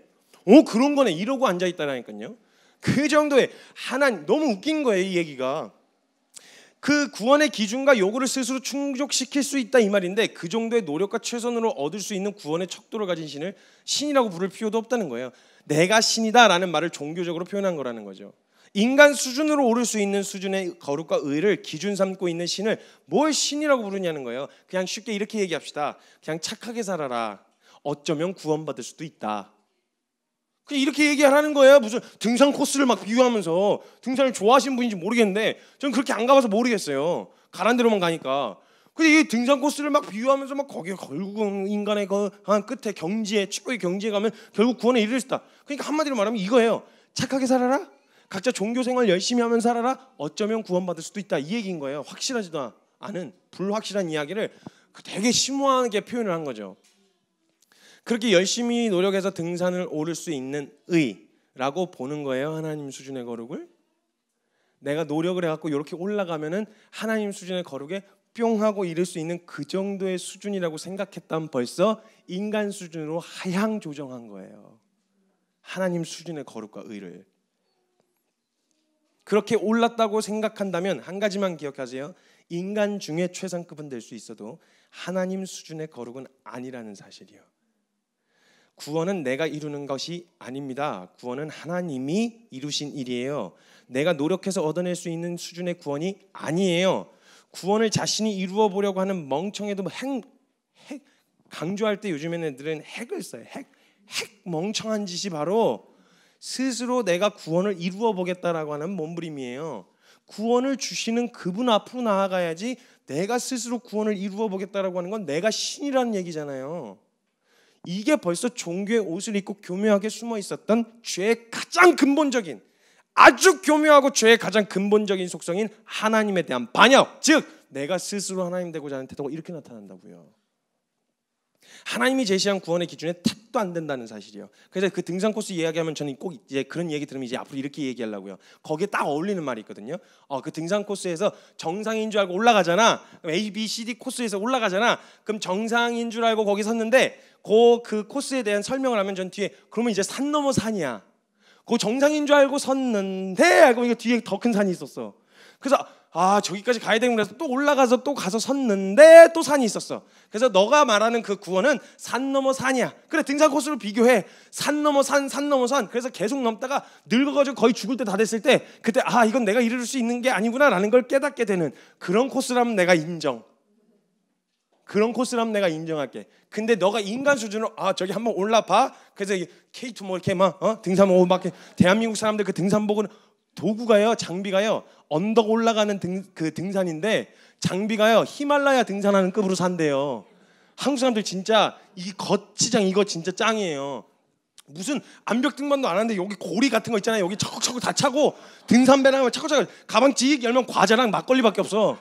그런 거네 이러고 앉아있다라니까요. 그 정도의 하나님, 너무 웃긴 거예요 이 얘기가. 그 구원의 기준과 요구를 스스로 충족시킬 수 있다 이 말인데, 그 정도의 노력과 최선으로 얻을 수 있는 구원의 척도를 가진 신을 신이라고 부를 필요도 없다는 거예요. 내가 신이다라는 말을 종교적으로 표현한 거라는 거죠. 인간 수준으로 오를 수 있는 수준의 거룩과 의를 기준 삼고 있는 신을 뭘 신이라고 부르냐는 거예요. 그냥 쉽게 이렇게 얘기합시다. 그냥 착하게 살아라. 어쩌면 구원받을 수도 있다. 그냥 이렇게 얘기하라는 거예요. 무슨 등산 코스를 막 비유하면서. 등산을 좋아하시는 분인지 모르겠는데 전 그렇게 안 가봐서 모르겠어요. 가란 데로만 가니까. 근데 이 등산 코스를 막 비유하면서 막 거기에 결국은 인간의 그 끝에 경지에, 최고의 경지에 가면 결국 구원에 이를 수 있다. 그러니까 한마디로 말하면 이거예요. 착하게 살아라. 각자 종교 생활 열심히 하면 살아라. 어쩌면 구원받을 수도 있다. 이 얘기인 거예요. 확실하지도 않은 불확실한 이야기를 되게 심오하게 표현을 한 거죠. 그렇게 열심히 노력해서 등산을 오를 수 있는 의라고 보는 거예요. 하나님 수준의 거룩을. 내가 노력을 해갖고 이렇게 올라가면은 하나님 수준의 거룩에 뿅 하고 이룰 수 있는 그 정도의 수준이라고 생각했다면 벌써 인간 수준으로 하향 조정한 거예요. 하나님 수준의 거룩과 의를. 그렇게 올랐다고 생각한다면 한 가지만 기억하세요. 인간 중에 최상급은 될 수 있어도 하나님 수준의 거룩은 아니라는 사실이요. 구원은 내가 이루는 것이 아닙니다. 구원은 하나님이 이루신 일이에요. 내가 노력해서 얻어낼 수 있는 수준의 구원이 아니에요. 구원을 자신이 이루어 보려고 하는 멍청해도 핵 강조할 때 요즘에는 애들은 핵을 써요. 핵 멍청한 짓이 바로 스스로 내가 구원을 이루어 보겠다라고 하는 몸부림이에요. 구원을 주시는 그분 앞으로 나아가야지 내가 스스로 구원을 이루어 보겠다라고 하는 건 내가 신이라는 얘기잖아요. 이게 벌써 종교의 옷을 입고 교묘하게 숨어 있었던 죄의 가장 근본적인, 아주 교묘하고 죄의 가장 근본적인 속성인 하나님에 대한 반역, 즉 내가 스스로 하나님 되고자 하는 태도가 이렇게 나타난다고요. 하나님이 제시한 구원의 기준에 탁도 안 된다는 사실이에요. 그래서 그 등산 코스 이야기하면 저는 꼭 이제 그런 얘기 들으면 이제 앞으로 이렇게 얘기하려고요. 거기에 딱 어울리는 말이 있거든요. 그 등산 코스에서 정상인 줄 알고 올라가잖아. A, B, C, D 코스에서 올라가잖아. 그럼 정상인 줄 알고 거기 섰는데 그 코스에 대한 설명을 하면 전 뒤에 그러면 이제 산 넘어 산이야. 그 정상인 줄 알고 섰는데 알고 이거 뒤에 더 큰 산이 있었어. 그래서 저기까지 가야 되는 거라서 또 올라가서 또 가서 섰는데 또 산이 있었어. 그래서 너가 말하는 그 구원은 산 넘어 산이야. 그래, 등산 코스로 비교해. 산 넘어 산, 산 넘어 산. 그래서 계속 넘다가 늙어가지고 거의 죽을 때 다 됐을 때 그때 이건 내가 이룰 수 있는 게 아니구나라는 걸 깨닫게 되는 그런 코스라면 내가 인정. 그런 코스라면 내가 인정할게. 근데 너가 인간 수준으로 저기 한번 올라봐. 그래서 K2 뭐 이렇게 막 등산 막 대한민국 사람들 그 등산복은 도구가요, 장비가요, 언덕 올라가는 그 등산인데 장비가요 히말라야 등산하는 급으로 산대요. 한국 사람들 진짜 이 거치장 이거 진짜 짱이에요. 무슨 암벽 등반도 안 하는데 여기 고리 같은 거 있잖아요. 여기 차곡차곡 다 차고 등산배랑 차곡차곡 가방 찍 열면 과자랑 막걸리밖에 없어.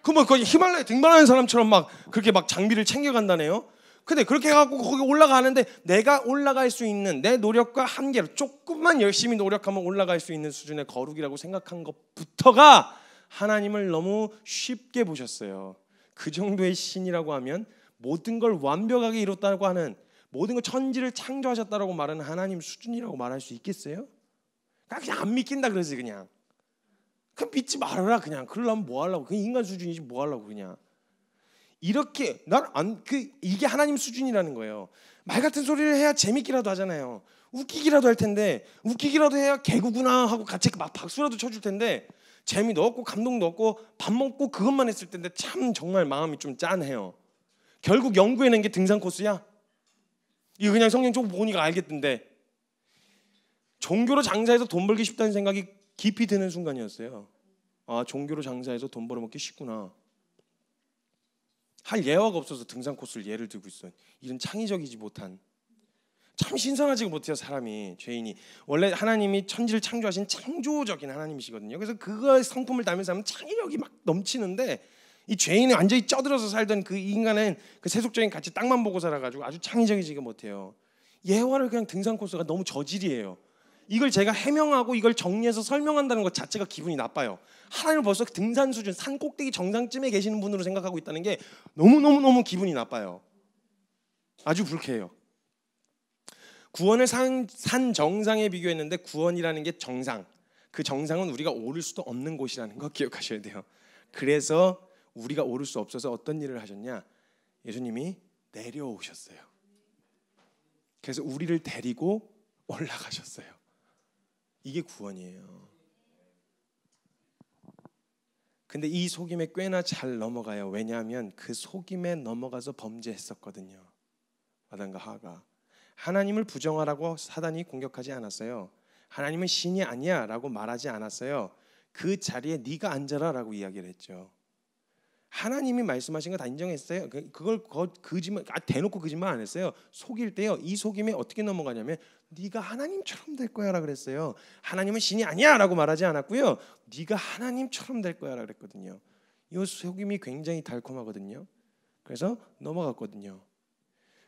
그 뭐 거기 히말라야 등반하는 사람처럼 막 그렇게 막 장비를 챙겨간다네요. 근데 그렇게 해갖고 거기 올라가는데 내가 올라갈 수 있는 내 노력과 한계로 조금만 열심히 노력하면 올라갈 수 있는 수준의 거룩이라고 생각한 것부터가 하나님을 너무 쉽게 보셨어요. 그 정도의 신이라고 하면 모든 걸 완벽하게 이뤘다고 하는, 모든 걸 천지를 창조하셨다라고 말하는 하나님 수준이라고 말할 수 있겠어요? 그냥 안 믿긴다 그러지. 그냥 믿지 말아라. 그냥 그러려면 뭐 하려고. 그냥 인간 수준이지 뭐 하려고. 그냥 이렇게 이게 하나님 수준이라는 거예요. 말 같은 소리를 해야 재밌기라도 하잖아요. 웃기기라도 할 텐데, 웃기기라도 해야 개구구나 하고 같이 막 박수라도 쳐줄 텐데, 재미도 없고 감동도 없고 밥 먹고 그것만 했을 텐데 참 정말 마음이 좀 짠해요. 결국 연구해낸 게 등산 코스야? 이거 그냥 성경 좀 보니까 알겠던데, 종교로 장사해서 돈 벌기 쉽다는 생각이 깊이 드는 순간이었어요. 아, 종교로 장사해서 돈 벌어먹기 쉽구나. 할 예화가 없어서 등산 코스를 예를 들고 있어요. 이런 창의적이지 못한, 참 신선하지가 못해요. 사람이, 죄인이. 원래 하나님이 천지를 창조하신 창조적인 하나님이시거든요. 그래서 그거의 성품을 담으면서 하면 창의력이 막 넘치는데, 이 죄인은 완전히 쪄들어서 살던 그 인간은 그 세속적인 가치 땅만 보고 살아가지고 아주 창의적이지가 못해요. 예화를 그냥 등산 코스가 너무 저질이에요. 이걸 제가 해명하고 이걸 정리해서 설명한다는 것 자체가 기분이 나빠요. 하나님을 벌써 등산 수준, 산 꼭대기 정상쯤에 계시는 분으로 생각하고 있다는 게 너무 기분이 나빠요. 아주 불쾌해요. 구원을 산 정상에 비교했는데, 구원이라는 게 정상, 그 정상은 우리가 오를 수도 없는 곳이라는 거 기억하셔야 돼요. 그래서 우리가 오를 수 없어서 어떤 일을 하셨냐? 예수님이 내려오셨어요. 그래서 우리를 데리고 올라가셨어요. 이게 구원이에요. 근데 이 속임에 꽤나 잘 넘어가요. 왜냐하면 그 속임에 넘어가서 범죄했었거든요. 아담과 하와가. 하나님을 부정하라고 사단이 공격하지 않았어요. 하나님은 신이 아니야 라고 말하지 않았어요. 그 자리에 네가 앉아라 라고 이야기를 했죠. 하나님이 말씀하신 거 다 인정했어요. 그걸 거짓말, 대놓고 거짓말 안 했어요. 속일 때요, 이 속임에 어떻게 넘어가냐면 네가 하나님처럼 될 거야 라고 그랬어요. 하나님은 신이 아니야 라고 말하지 않았고요, 네가 하나님처럼 될 거야 라고 그랬거든요. 이 속임이 굉장히 달콤하거든요. 그래서 넘어갔거든요.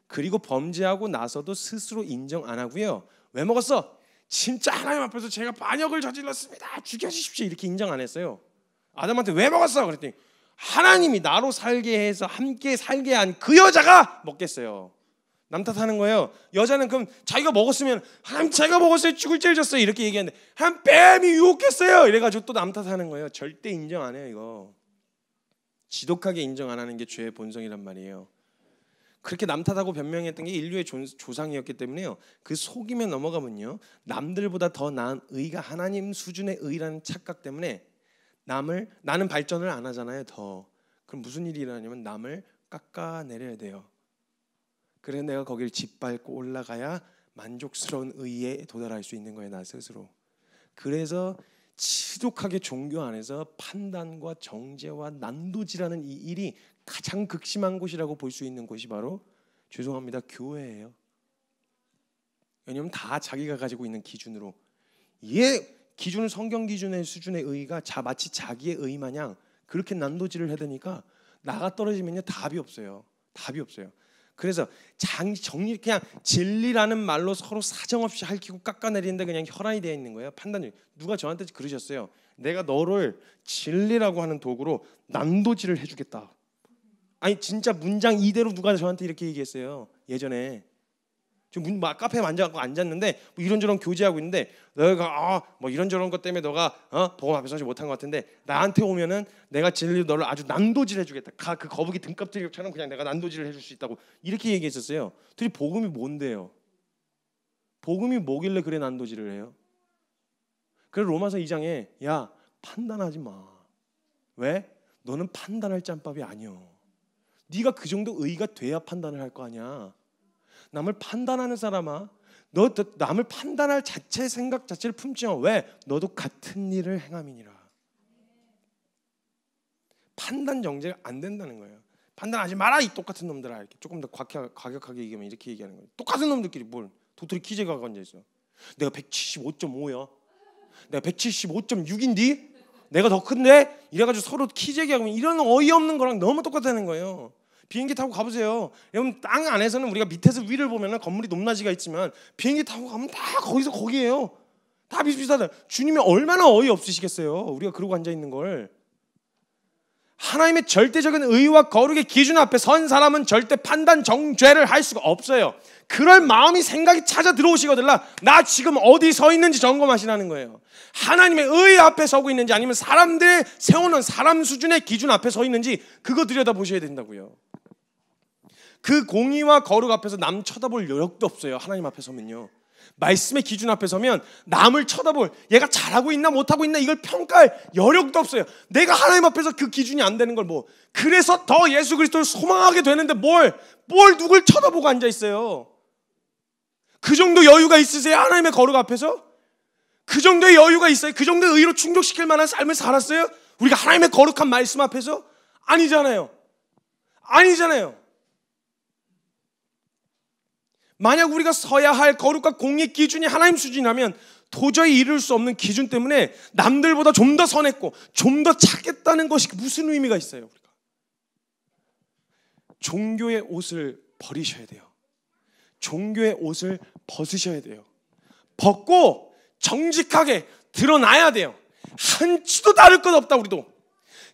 그리고 범죄하고 나서도 스스로 인정 안 하고요. 왜 먹었어? 진짜 하나님 앞에서 제가 반역을 저질렀습니다. 죽여주십시오. 이렇게 인정 안 했어요. 아담한테 왜 먹었어? 그랬더니 하나님이 나로 살게 해서 함께 살게 한 그 여자가 먹겠어요. 남 탓하는 거예요. 여자는 그럼 자기가 먹었으면 하나님 제가 먹었어요, 죽을 죄를 졌어요 이렇게 얘기하는데, 하나님 뱀이 유혹했어요 이래가지고 또 남 탓하는 거예요. 절대 인정 안 해요. 이거 지독하게 인정 안 하는 게 죄의 본성이란 말이에요. 그렇게 남 탓하고 변명했던 게 인류의 조상이었기 때문에요. 그 속임에 넘어가면요, 남들보다 더 나은 의가 하나님 수준의 의라는 착각 때문에 나는 발전을 안 하잖아요. 더 그럼 무슨 일이 일어나냐면 남을 깎아내려야 돼요. 그래서 내가 거기를 짓밟고 올라가야 만족스러운 의에 도달할 수 있는 거예요, 나 스스로. 그래서 지독하게 종교 안에서 판단과 정죄와 난도질하는 이 일이 가장 극심한 곳이라고 볼 수 있는 곳이 바로, 죄송합니다, 교회예요. 왜냐하면 다 자기가 가지고 있는 기준으로, 이게 기준은 성경 기준의 수준의 의가 마치 자기의 의 마냥 그렇게 난도질을 해대니까 나가 떨어지면요 답이 없어요. 답이 없어요. 그래서 정리, 그냥 진리라는 말로 서로 사정없이 핥히고 깎아내리는데 그냥 혈안이 되어 있는 거예요. 판단이. 누가 저한테 그러셨어요. 내가 너를 진리라고 하는 도구로 난도질을 해주겠다. 아니 진짜 문장 이대로 누가 저한테 이렇게 얘기했어요. 예전에 지금 카페에 앉았는데 뭐 이런저런 교제하고 있는데, 너가 뭐 이런저런 것 때문에 너가 복음 앞에 서지 못한 것 같은데 나한테 오면은 내가 진리로 너를 아주 난도질 해주겠다. 그 거북이 등껍질처럼 그냥 내가 난도질을 해줄 수 있다고 이렇게 얘기했었어요. 둘이 복음이 뭔데요? 복음이 뭐길래 그래 난도질을 해요? 그래서 로마서 2장에 야 판단하지 마. 왜? 너는 판단할 짬밥이 아니여. 네가 그 정도 의가 돼야 판단을 할 거 아니야. 남을 판단하는 사람아, 너 남을 판단할 생각 자체를 품지 마. 왜? 너도 같은 일을 행함이니라. 판단 정제가 안 된다는 거예요. 판단하지 마라 이 똑같은 놈들아. 이렇게 조금 더 과격하게 얘기하면 이렇게 얘기하는 거예요. 똑같은 놈들끼리 뭘 도토리 키재가 앉아 있어. 내가 175.5야. 내가 175.6인데 내가 더 큰데? 이래가지고 서로 키재기 하면 이런 어이없는 거랑 너무 똑같다는 거예요. 비행기 타고 가보세요. 여러분 땅 안에서는 우리가 밑에서 위를 보면 건물이 높낮이가 있지만 비행기 타고 가면 다 거기서 거기에요. 다 비슷비슷하다. 주님이 얼마나 어이없으시겠어요. 우리가 그러고 앉아있는 걸. 하나님의 절대적인 의와 거룩의 기준 앞에 선 사람은 절대 판단 정죄를 할 수가 없어요. 그럴 마음이 생각이 찾아 들어오시거든요. 나 지금 어디 서 있는지 점검하시라는 거예요. 하나님의 의 앞에 서고 있는지 아니면 사람들의 세우는 사람 수준의 기준 앞에 서 있는지 그거 들여다보셔야 된다고요. 그 공의와 거룩 앞에서 남 쳐다볼 여력도 없어요. 하나님 앞에 서면요. 말씀의 기준 앞에 서면 남을 쳐다볼, 얘가 잘하고 있나 못하고 있나 이걸 평가할 여력도 없어요. 내가 하나님 앞에서 그 기준이 안 되는 걸 뭐. 그래서 더 예수 그리스도를 소망하게 되는데 뭘 누굴 쳐다보고 앉아있어요. 그 정도 여유가 있으세요? 하나님의 거룩 앞에서? 그 정도의 여유가 있어요? 그 정도의 의로 충족시킬 만한 삶을 살았어요? 우리가 하나님의 거룩한 말씀 앞에서? 아니잖아요. 만약 우리가 서야 할 거룩과 공의 기준이 하나님 수준이라면 도저히 이룰 수 없는 기준 때문에 남들보다 좀 더 선했고 좀 더 착했다는 것이 무슨 의미가 있어요? 우리가 종교의 옷을 버리셔야 돼요. 종교의 옷을 벗으셔야 돼요. 벗고 정직하게 드러나야 돼요. 한치도 다를 것 없다. 우리도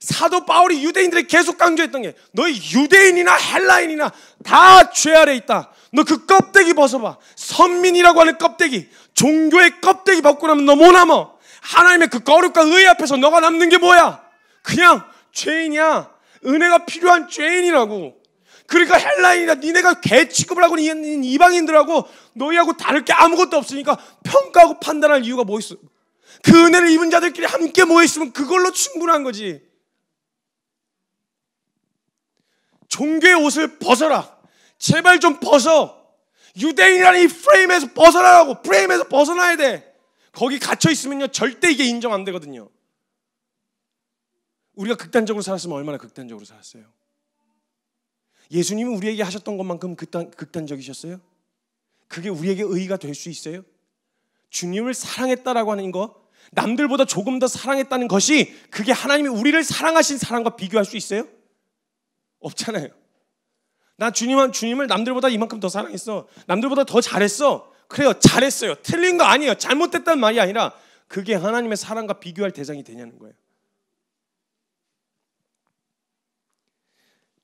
사도 바울이 유대인들에게 계속 강조했던 게 너희 유대인이나 헬라인이나 다 죄 아래 있다. 너 그 껍데기 벗어봐. 선민이라고 하는 껍데기, 종교의 껍데기 벗고 나면 너 뭐 남아? 하나님의 그 거룩과 의 앞에서 너가 남는 게 뭐야? 그냥 죄인이야. 은혜가 필요한 죄인이라고. 그러니까 헬라인이나 니네가 개 취급을 하고 있는 이방인들하고 너희하고 다를 게 아무것도 없으니까 평가하고 판단할 이유가 뭐 있어? 그 은혜를 입은 자들끼리 함께 모여있으면 그걸로 충분한 거지. 종교의 옷을 벗어라. 제발 좀 벗어. 유대인이라는 이 프레임에서 벗어나라고. 프레임에서 벗어나야 돼. 거기 갇혀있으면요 절대 이게 인정 안 되거든요. 우리가 극단적으로 살았으면 얼마나 극단적으로 살았어요. 예수님이 우리에게 하셨던 것만큼 극단적이셨어요? 그게 우리에게 의의가 될 수 있어요? 주님을 사랑했다라고 하는 거, 남들보다 조금 더 사랑했다는 것이 그게 하나님이 우리를 사랑하신 사랑과 비교할 수 있어요? 없잖아요. 나 주님을 남들보다 이만큼 더 사랑했어. 남들보다 더 잘했어. 그래요, 잘했어요. 틀린 거 아니에요. 잘못됐다는 말이 아니라 그게 하나님의 사랑과 비교할 대상이 되냐는 거예요.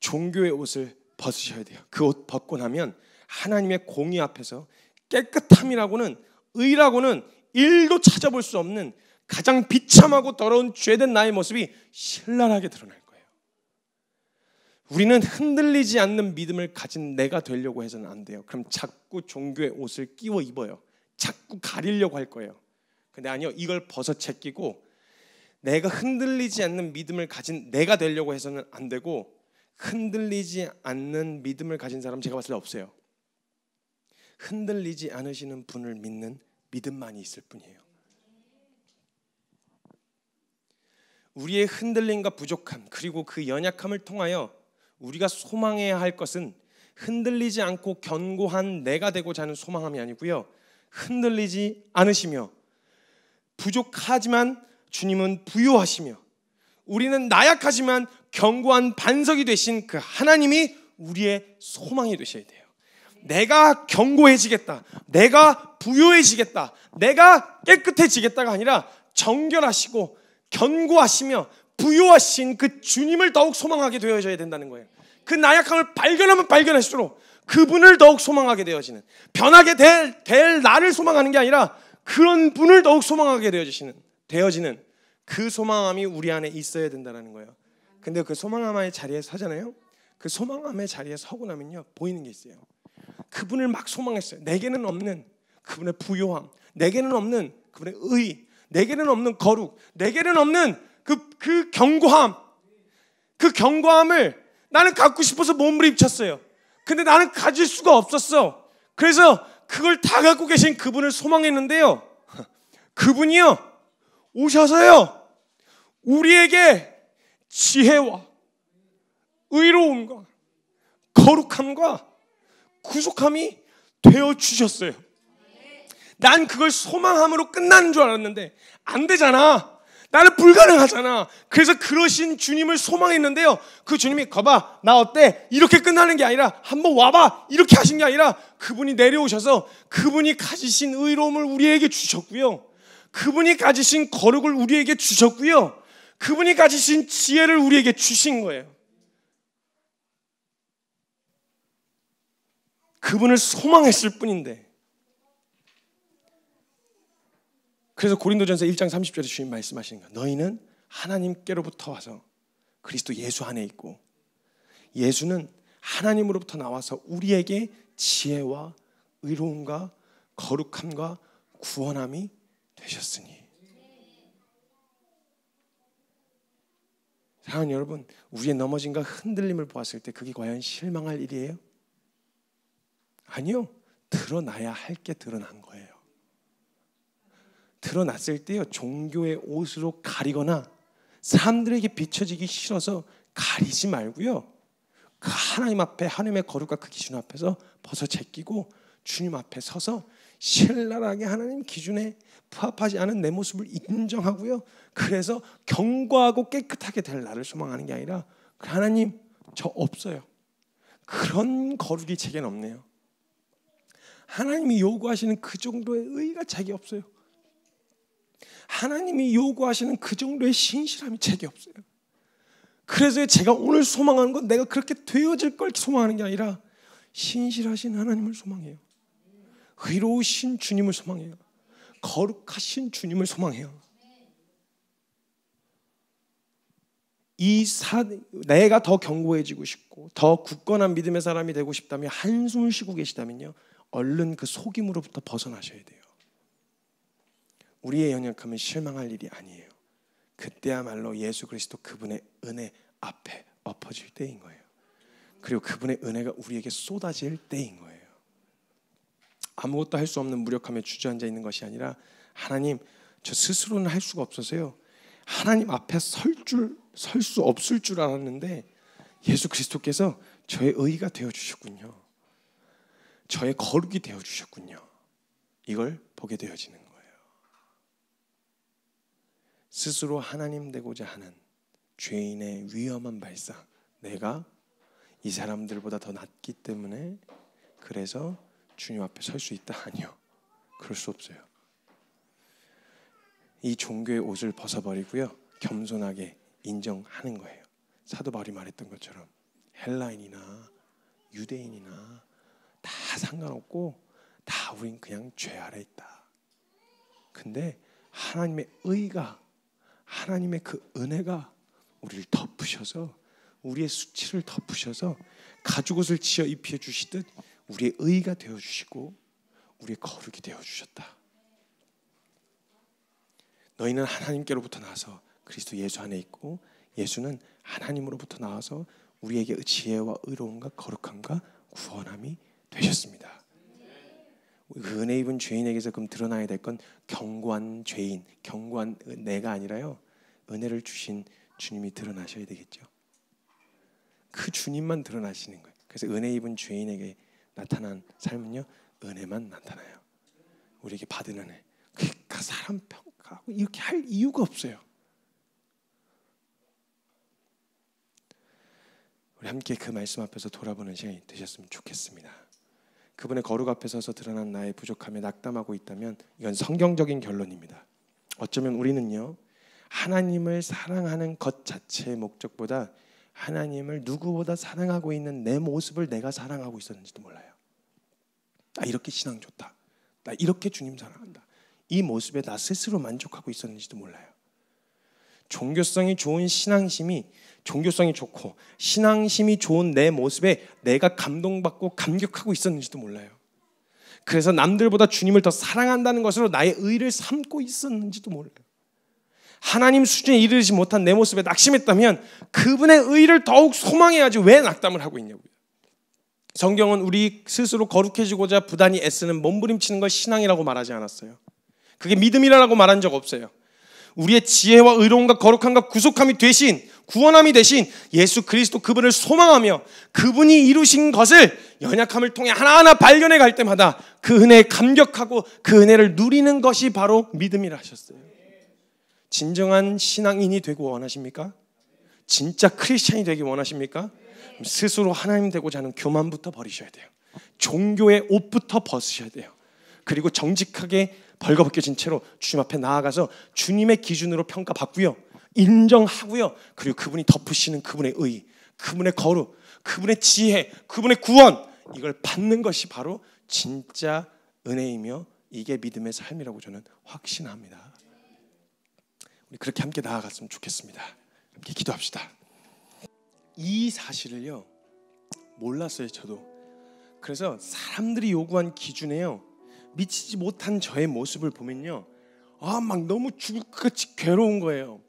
종교의 옷을 벗으셔야 돼요. 그 옷 벗고 나면 하나님의 공의 앞에서 깨끗함이라고는, 의라고는 1도 찾아볼 수 없는 가장 비참하고 더러운 죄된 나의 모습이 신랄하게 드러날 거예요. 우리는 흔들리지 않는 믿음을 가진 내가 되려고 해서는 안 돼요. 그럼 자꾸 종교의 옷을 끼워 입어요. 자꾸 가리려고 할 거예요. 근데 아니요, 이걸 벗어 제끼고 내가 흔들리지 않는 믿음을 가진 내가 되려고 해서는 안 되고, 흔들리지 않는 믿음을 가진 사람 제가 봤을 때 없어요. 흔들리지 않으시는 분을 믿는 믿음만이 있을 뿐이에요. 우리의 흔들림과 부족함 그리고 그 연약함을 통하여 우리가 소망해야 할 것은 흔들리지 않고 견고한 내가 되고자 하는 소망함이 아니고요, 흔들리지 않으시며 부족하지만 주님은 부요하시며 우리는 나약하지만 견고한 반석이 되신 그 하나님이 우리의 소망이 되셔야 돼요. 내가 견고해지겠다, 내가 부요해지겠다, 내가 깨끗해지겠다가 아니라 정결하시고 견고하시며 부요하신 그 주님을 더욱 소망하게 되어져야 된다는 거예요. 그 나약함을 발견하면 발견할수록 그분을 더욱 소망하게 되어지는, 변하게 될 나를 소망하는 게 아니라 그런 분을 더욱 소망하게 되어지는 그 소망함이 우리 안에 있어야 된다는 거예요. 근데 그 소망함의 자리에 서잖아요. 그 소망함의 자리에 서고 나면요 보이는 게 있어요. 그분을 막 소망했어요. 내게는 없는 그분의 부요함, 내게는 없는 그분의 의, 내게는 없는 거룩, 내게는 없는 그 견고함, 그 견고함을 나는 갖고 싶어서 몸부림쳤어요. 근데 나는 가질 수가 없었어. 그래서 그걸 다 갖고 계신 그분을 소망했는데요, 그분이요 오셔서요 우리에게 지혜와 의로움과 거룩함과 구속함이 되어 주셨어요. 난 그걸 소망함으로 끝나는 줄 알았는데 안 되잖아. 나는 불가능하잖아. 그래서 그러신 주님을 소망했는데요, 그 주님이 거봐 나 어때? 이렇게 끝나는 게 아니라 한번 와봐 이렇게 하신 게 아니라 그분이 내려오셔서 그분이 가지신 의로움을 우리에게 주셨고요, 그분이 가지신 거룩을 우리에게 주셨고요, 그분이 가지신 지혜를 우리에게 주신 거예요. 그분을 소망했을 뿐인데. 그래서 고린도전서 1장 30절에 주님 말씀하시는 거예요. 너희는 하나님께로부터 와서 그리스도 예수 안에 있고, 예수는 하나님으로부터 나와서 우리에게 지혜와 의로움과 거룩함과 구원함이 되셨으니. 사랑하는 여러분, 우리의 넘어짐과 흔들림을 보았을 때 그게 과연 실망할 일이에요? 아니요. 드러나야 할 게 드러난 거예요. 드러났을 때요, 종교의 옷으로 가리거나 사람들에게 비춰지기 싫어서 가리지 말고요, 그 하나님 앞에, 하나님의 거룩과 그 기준 앞에서 벗어 제끼고 주님 앞에 서서 신랄하게 하나님 기준에 부합하지 않은 내 모습을 인정하고요, 그래서 견고하고 깨끗하게 될 나를 소망하는 게 아니라, 하나님 저 없어요, 그런 거룩이 제겐 없네요. 하나님이 요구하시는 그 정도의 의의가 제게 없어요. 하나님이 요구하시는 그 정도의 신실함이 제게 없어요. 그래서 제가 오늘 소망하는 건 내가 그렇게 되어질 걸 소망하는 게 아니라 신실하신 하나님을 소망해요. 의로우신 주님을 소망해요. 거룩하신 주님을 소망해요. 내가 더 견고해지고 싶고 더 굳건한 믿음의 사람이 되고 싶다면, 한숨을 쉬고 계시다면요, 얼른 그 속임으로부터 벗어나셔야 돼요. 우리의 연약함은 실망할 일이 아니에요. 그때야말로 예수 그리스도 그분의 은혜 앞에 엎어질 때인 거예요. 그리고 그분의 은혜가 우리에게 쏟아질 때인 거예요. 아무것도 할 수 없는 무력함에 주저앉아 있는 것이 아니라, 하나님 저 스스로는 할 수가 없어서요, 하나님 앞에 설 수 없을 줄 알았는데 예수 그리스도께서 저의 의의가 되어주셨군요, 저의 거룩이 되어주셨군요. 이걸 보게 되어지는 거예요. 스스로 하나님 되고자 하는 죄인의 위험한 발상, 내가 이 사람들보다 더 낫기 때문에 그래서 주님 앞에 설 수 있다? 아니요, 그럴 수 없어요. 이 종교의 옷을 벗어버리고요, 겸손하게 인정하는 거예요. 사도 바울이 말했던 것처럼 헬라인이나 유대인이나 다 상관없고 다 우린 그냥 죄 아래 있다. 근데 하나님의 의가, 하나님의 그 은혜가 우리를 덮으셔서, 우리의 수치를 덮으셔서 가죽옷을 지어 입혀 주시듯 우리의 의가 되어 주시고 우리의 거룩이 되어 주셨다. 너희는 하나님께로부터 나와서 그리스도 예수 안에 있고, 예수는 하나님으로부터 나와서 우리에게 지혜와 의로움과 거룩함과 구원함이 되셨습니다. 그 은혜 입은 죄인에게서 그럼 드러나야 될 건 견고한 죄인, 견고한 내가 아니라요, 은혜를 주신 주님이 드러나셔야 되겠죠. 그 주님만 드러나시는 거예요. 그래서 은혜 입은 죄인에게 나타난 삶은요, 은혜만 나타나요. 우리에게 받은 은혜. 그러니까 사람 평가하고 이렇게 할 이유가 없어요. 우리 함께 그 말씀 앞에서 돌아보는 시간이 되셨으면 좋겠습니다. 그분의 거룩 앞에 서서 드러난 나의 부족함에 낙담하고 있다면 이건 성경적인 결론입니다. 어쩌면 우리는요, 하나님을 사랑하는 것 자체의 목적보다 하나님을 누구보다 사랑하고 있는 내 모습을 내가 사랑하고 있었는지도 몰라요. 나 이렇게 신앙 좋다, 나 이렇게 주님 사랑한다, 이 모습에 나 스스로 만족하고 있었는지도 몰라요. 종교성이 좋은 신앙심이, 종교성이 좋고 신앙심이 좋은 내 모습에 내가 감동받고 감격하고 있었는지도 몰라요. 그래서 남들보다 주님을 더 사랑한다는 것으로 나의 의를 삼고 있었는지도 몰라요. 하나님 수준에 이르지 못한 내 모습에 낙심했다면 그분의 의를 더욱 소망해야지 왜 낙담을 하고 있냐고요. 성경은 우리 스스로 거룩해지고자 부단히 애쓰는 몸부림치는 걸 신앙이라고 말하지 않았어요. 그게 믿음이라고 말한 적 없어요. 우리의 지혜와 의로움과 거룩함과 구속함이 되신, 구원함이 되신 예수 그리스도 그분을 소망하며 그분이 이루신 것을 연약함을 통해 하나하나 발견해 갈 때마다 그 은혜에 감격하고 그 은혜를 누리는 것이 바로 믿음이라 하셨어요. 진정한 신앙인이 되고 원하십니까? 진짜 크리스찬이 되기 원하십니까? 스스로 하나님 되고자 하는 교만부터 버리셔야 돼요. 종교의 옷부터 벗으셔야 돼요. 그리고 정직하게 벌거벗겨진 채로 주님 앞에 나아가서 주님의 기준으로 평가받고요, 인정하고요, 그리고 그분이 덮으시는 그분의 의, 그분의 거룩, 그분의 지혜, 그분의 구원, 이걸 받는 것이 바로 진짜 은혜이며 이게 믿음의 삶이라고 저는 확신합니다. 우리 그렇게 함께 나아갔으면 좋겠습니다. 함께 기도합시다. 이 사실을요 몰랐어요, 저도. 그래서 사람들이 요구한 기준에요 미치지 못한 저의 모습을 보면요, 막 너무 죽을 것 같이 괴로운 거예요.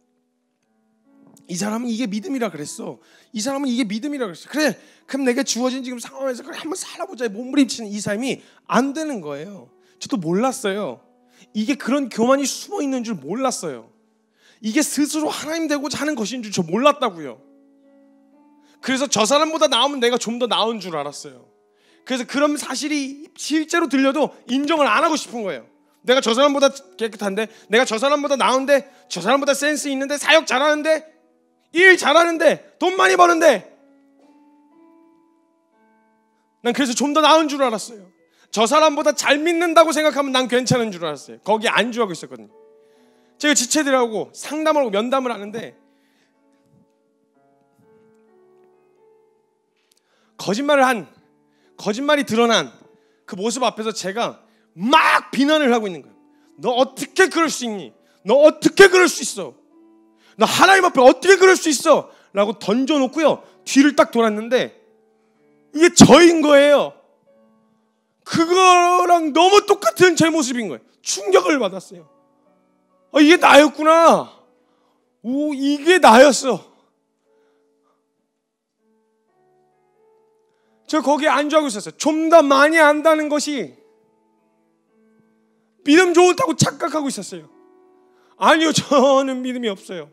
이 사람은 이게 믿음이라 그랬어. 이 사람은 이게 믿음이라 그랬어. 그래, 그럼 내가 주어진 지금 상황에서 그래 한번 살아보자 몸부림치는 이 삶이 안 되는 거예요. 저도 몰랐어요. 이게 그런 교만이 숨어 있는 줄 몰랐어요. 이게 스스로 하나님 되고자 하는 것인 줄 저 몰랐다고요. 그래서 저 사람보다 나으면 내가 좀 더 나은 줄 알았어요. 그래서 그런 사실이 실제로 들려도 인정을 안 하고 싶은 거예요. 내가 저 사람보다 깨끗한데, 내가 저 사람보다 나은데, 저 사람보다 센스 있는데, 사역 잘하는데, 일 잘하는데, 돈 많이 버는데, 난 그래서 좀 더 나은 줄 알았어요. 저 사람보다 잘 믿는다고 생각하면 난 괜찮은 줄 알았어요. 거기에 안주하고 있었거든요. 제가 지체들하고 상담을 하고 면담을 하는데 거짓말이 드러난 그 모습 앞에서 제가 막 비난을 하고 있는 거예요. 너 어떻게 그럴 수 있니? 너 어떻게 그럴 수 있어? 너 하나님 앞에 어떻게 그럴 수 있어? 라고 던져놓고요, 뒤를 딱 돌았는데 이게 저인 거예요. 그거랑 너무 똑같은 제 모습인 거예요. 충격을 받았어요. 이게 나였구나. 오, 이게 나였어. 저 거기에 안주하고 있었어요. 좀 더 많이 안다는 것이 믿음 좋다고 착각하고 있었어요. 아니요, 저는 믿음이 없어요.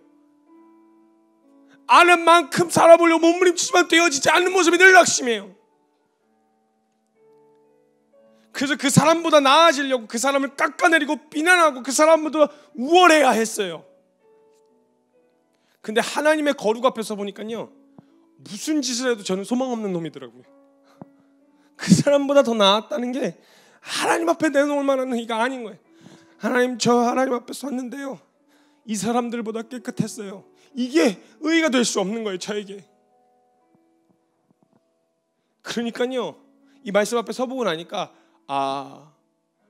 아는 만큼 살아보려고 몸부림치지만 되어지지 않는 모습이 늘 낙심해요. 그래서 그 사람보다 나아지려고 그 사람을 깎아내리고 비난하고 그 사람보다 우월해야 했어요. 근데 하나님의 거룩 앞에서 보니까요, 무슨 짓을 해도 저는 소망 없는 놈이더라고요. 그 사람보다 더 나았다는 게 하나님 앞에 내놓을 만한 의가 아닌 거예요. 하나님, 저 하나님 앞에 섰는데요, 이 사람들보다 깨끗했어요. 이게 의가 될 수 없는 거예요, 저에게. 그러니까요, 이 말씀 앞에 서보고 나니까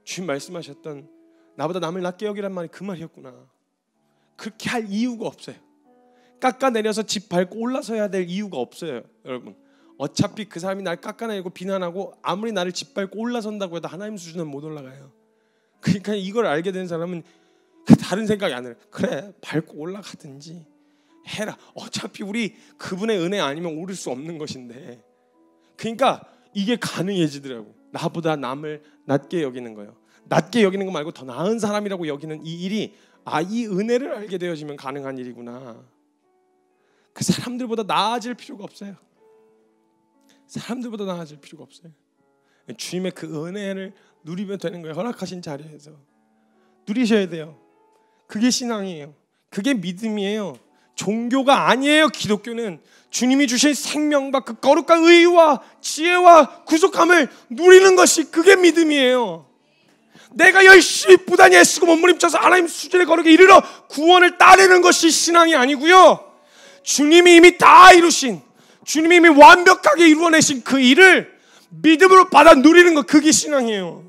주님 말씀하셨던 나보다 남을 낮게 여기란 말이 그 말이었구나. 그렇게 할 이유가 없어요. 깎아내려서 집 밟고 올라서야 될 이유가 없어요, 여러분. 어차피 그 사람이 날 깎아내리고 비난하고 아무리 나를 집 밟고 올라선다고 해도 하나님 수준은 못 올라가요. 그러니까 이걸 알게 된 사람은 다른 생각이 안 해요. 그래, 밟고 올라가든지 해라. 어차피 우리 그분의 은혜 아니면 오를 수 없는 것인데. 그러니까 이게 가능해지더라고요. 나보다 남을 낮게 여기는 거예요. 낮게 여기는 거 말고 더 나은 사람이라고 여기는 이 일이 이 은혜를 알게 되어지면 가능한 일이구나. 그 사람들보다 나아질 필요가 없어요. 사람들보다 나아질 필요가 없어요. 주님의 그 은혜를 누리면 되는 거예요. 허락하신 자리에서 누리셔야 돼요. 그게 신앙이에요. 그게 믿음이에요. 종교가 아니에요. 기독교는 주님이 주신 생명과 그 거룩과 의와 지혜와 구속함을 누리는 것이 그게 믿음이에요. 내가 열심히 부단히 애쓰고 몸부림쳐서 하나님 수준의 거룩에 이르러 구원을 따내는 것이 신앙이 아니고요, 주님이 이미 다 이루신, 주님이 이미 완벽하게 이루어내신 그 일을 믿음으로 받아 누리는 것, 그게 신앙이에요.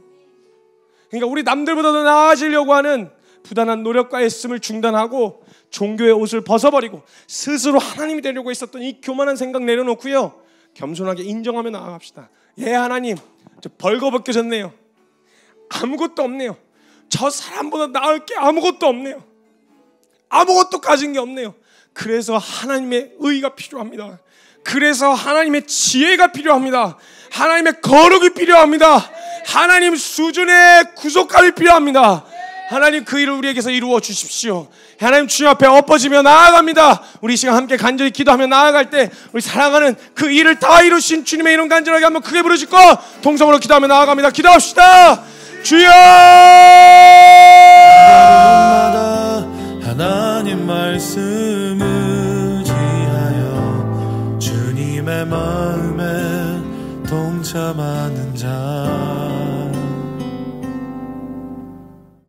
그러니까 우리 남들보다 더 나아지려고 하는 부단한 노력과 애씀을 중단하고 종교의 옷을 벗어버리고 스스로 하나님이 되려고 했었던 이 교만한 생각 내려놓고요, 겸손하게 인정하며 나아갑시다. 예, 하나님, 저 벌거벗겨졌네요. 아무것도 없네요. 저 사람보다 나을 게 아무것도 없네요. 아무것도 가진 게 없네요. 그래서 하나님의 의가 필요합니다. 그래서 하나님의 지혜가 필요합니다. 하나님의 거룩이 필요합니다. 하나님 수준의 구속감이 필요합니다. 하나님 그 일을 우리에게서 이루어 주십시오. 하나님 주님 앞에 엎어지며 나아갑니다. 우리 이 시간 함께 간절히 기도하며 나아갈 때 우리 사랑하는 그 일을 다 이루신 주님의 이름 간절하게 한번 크게 부르시고 동성으로 기도하며 나아갑니다. 기도합시다. 주여!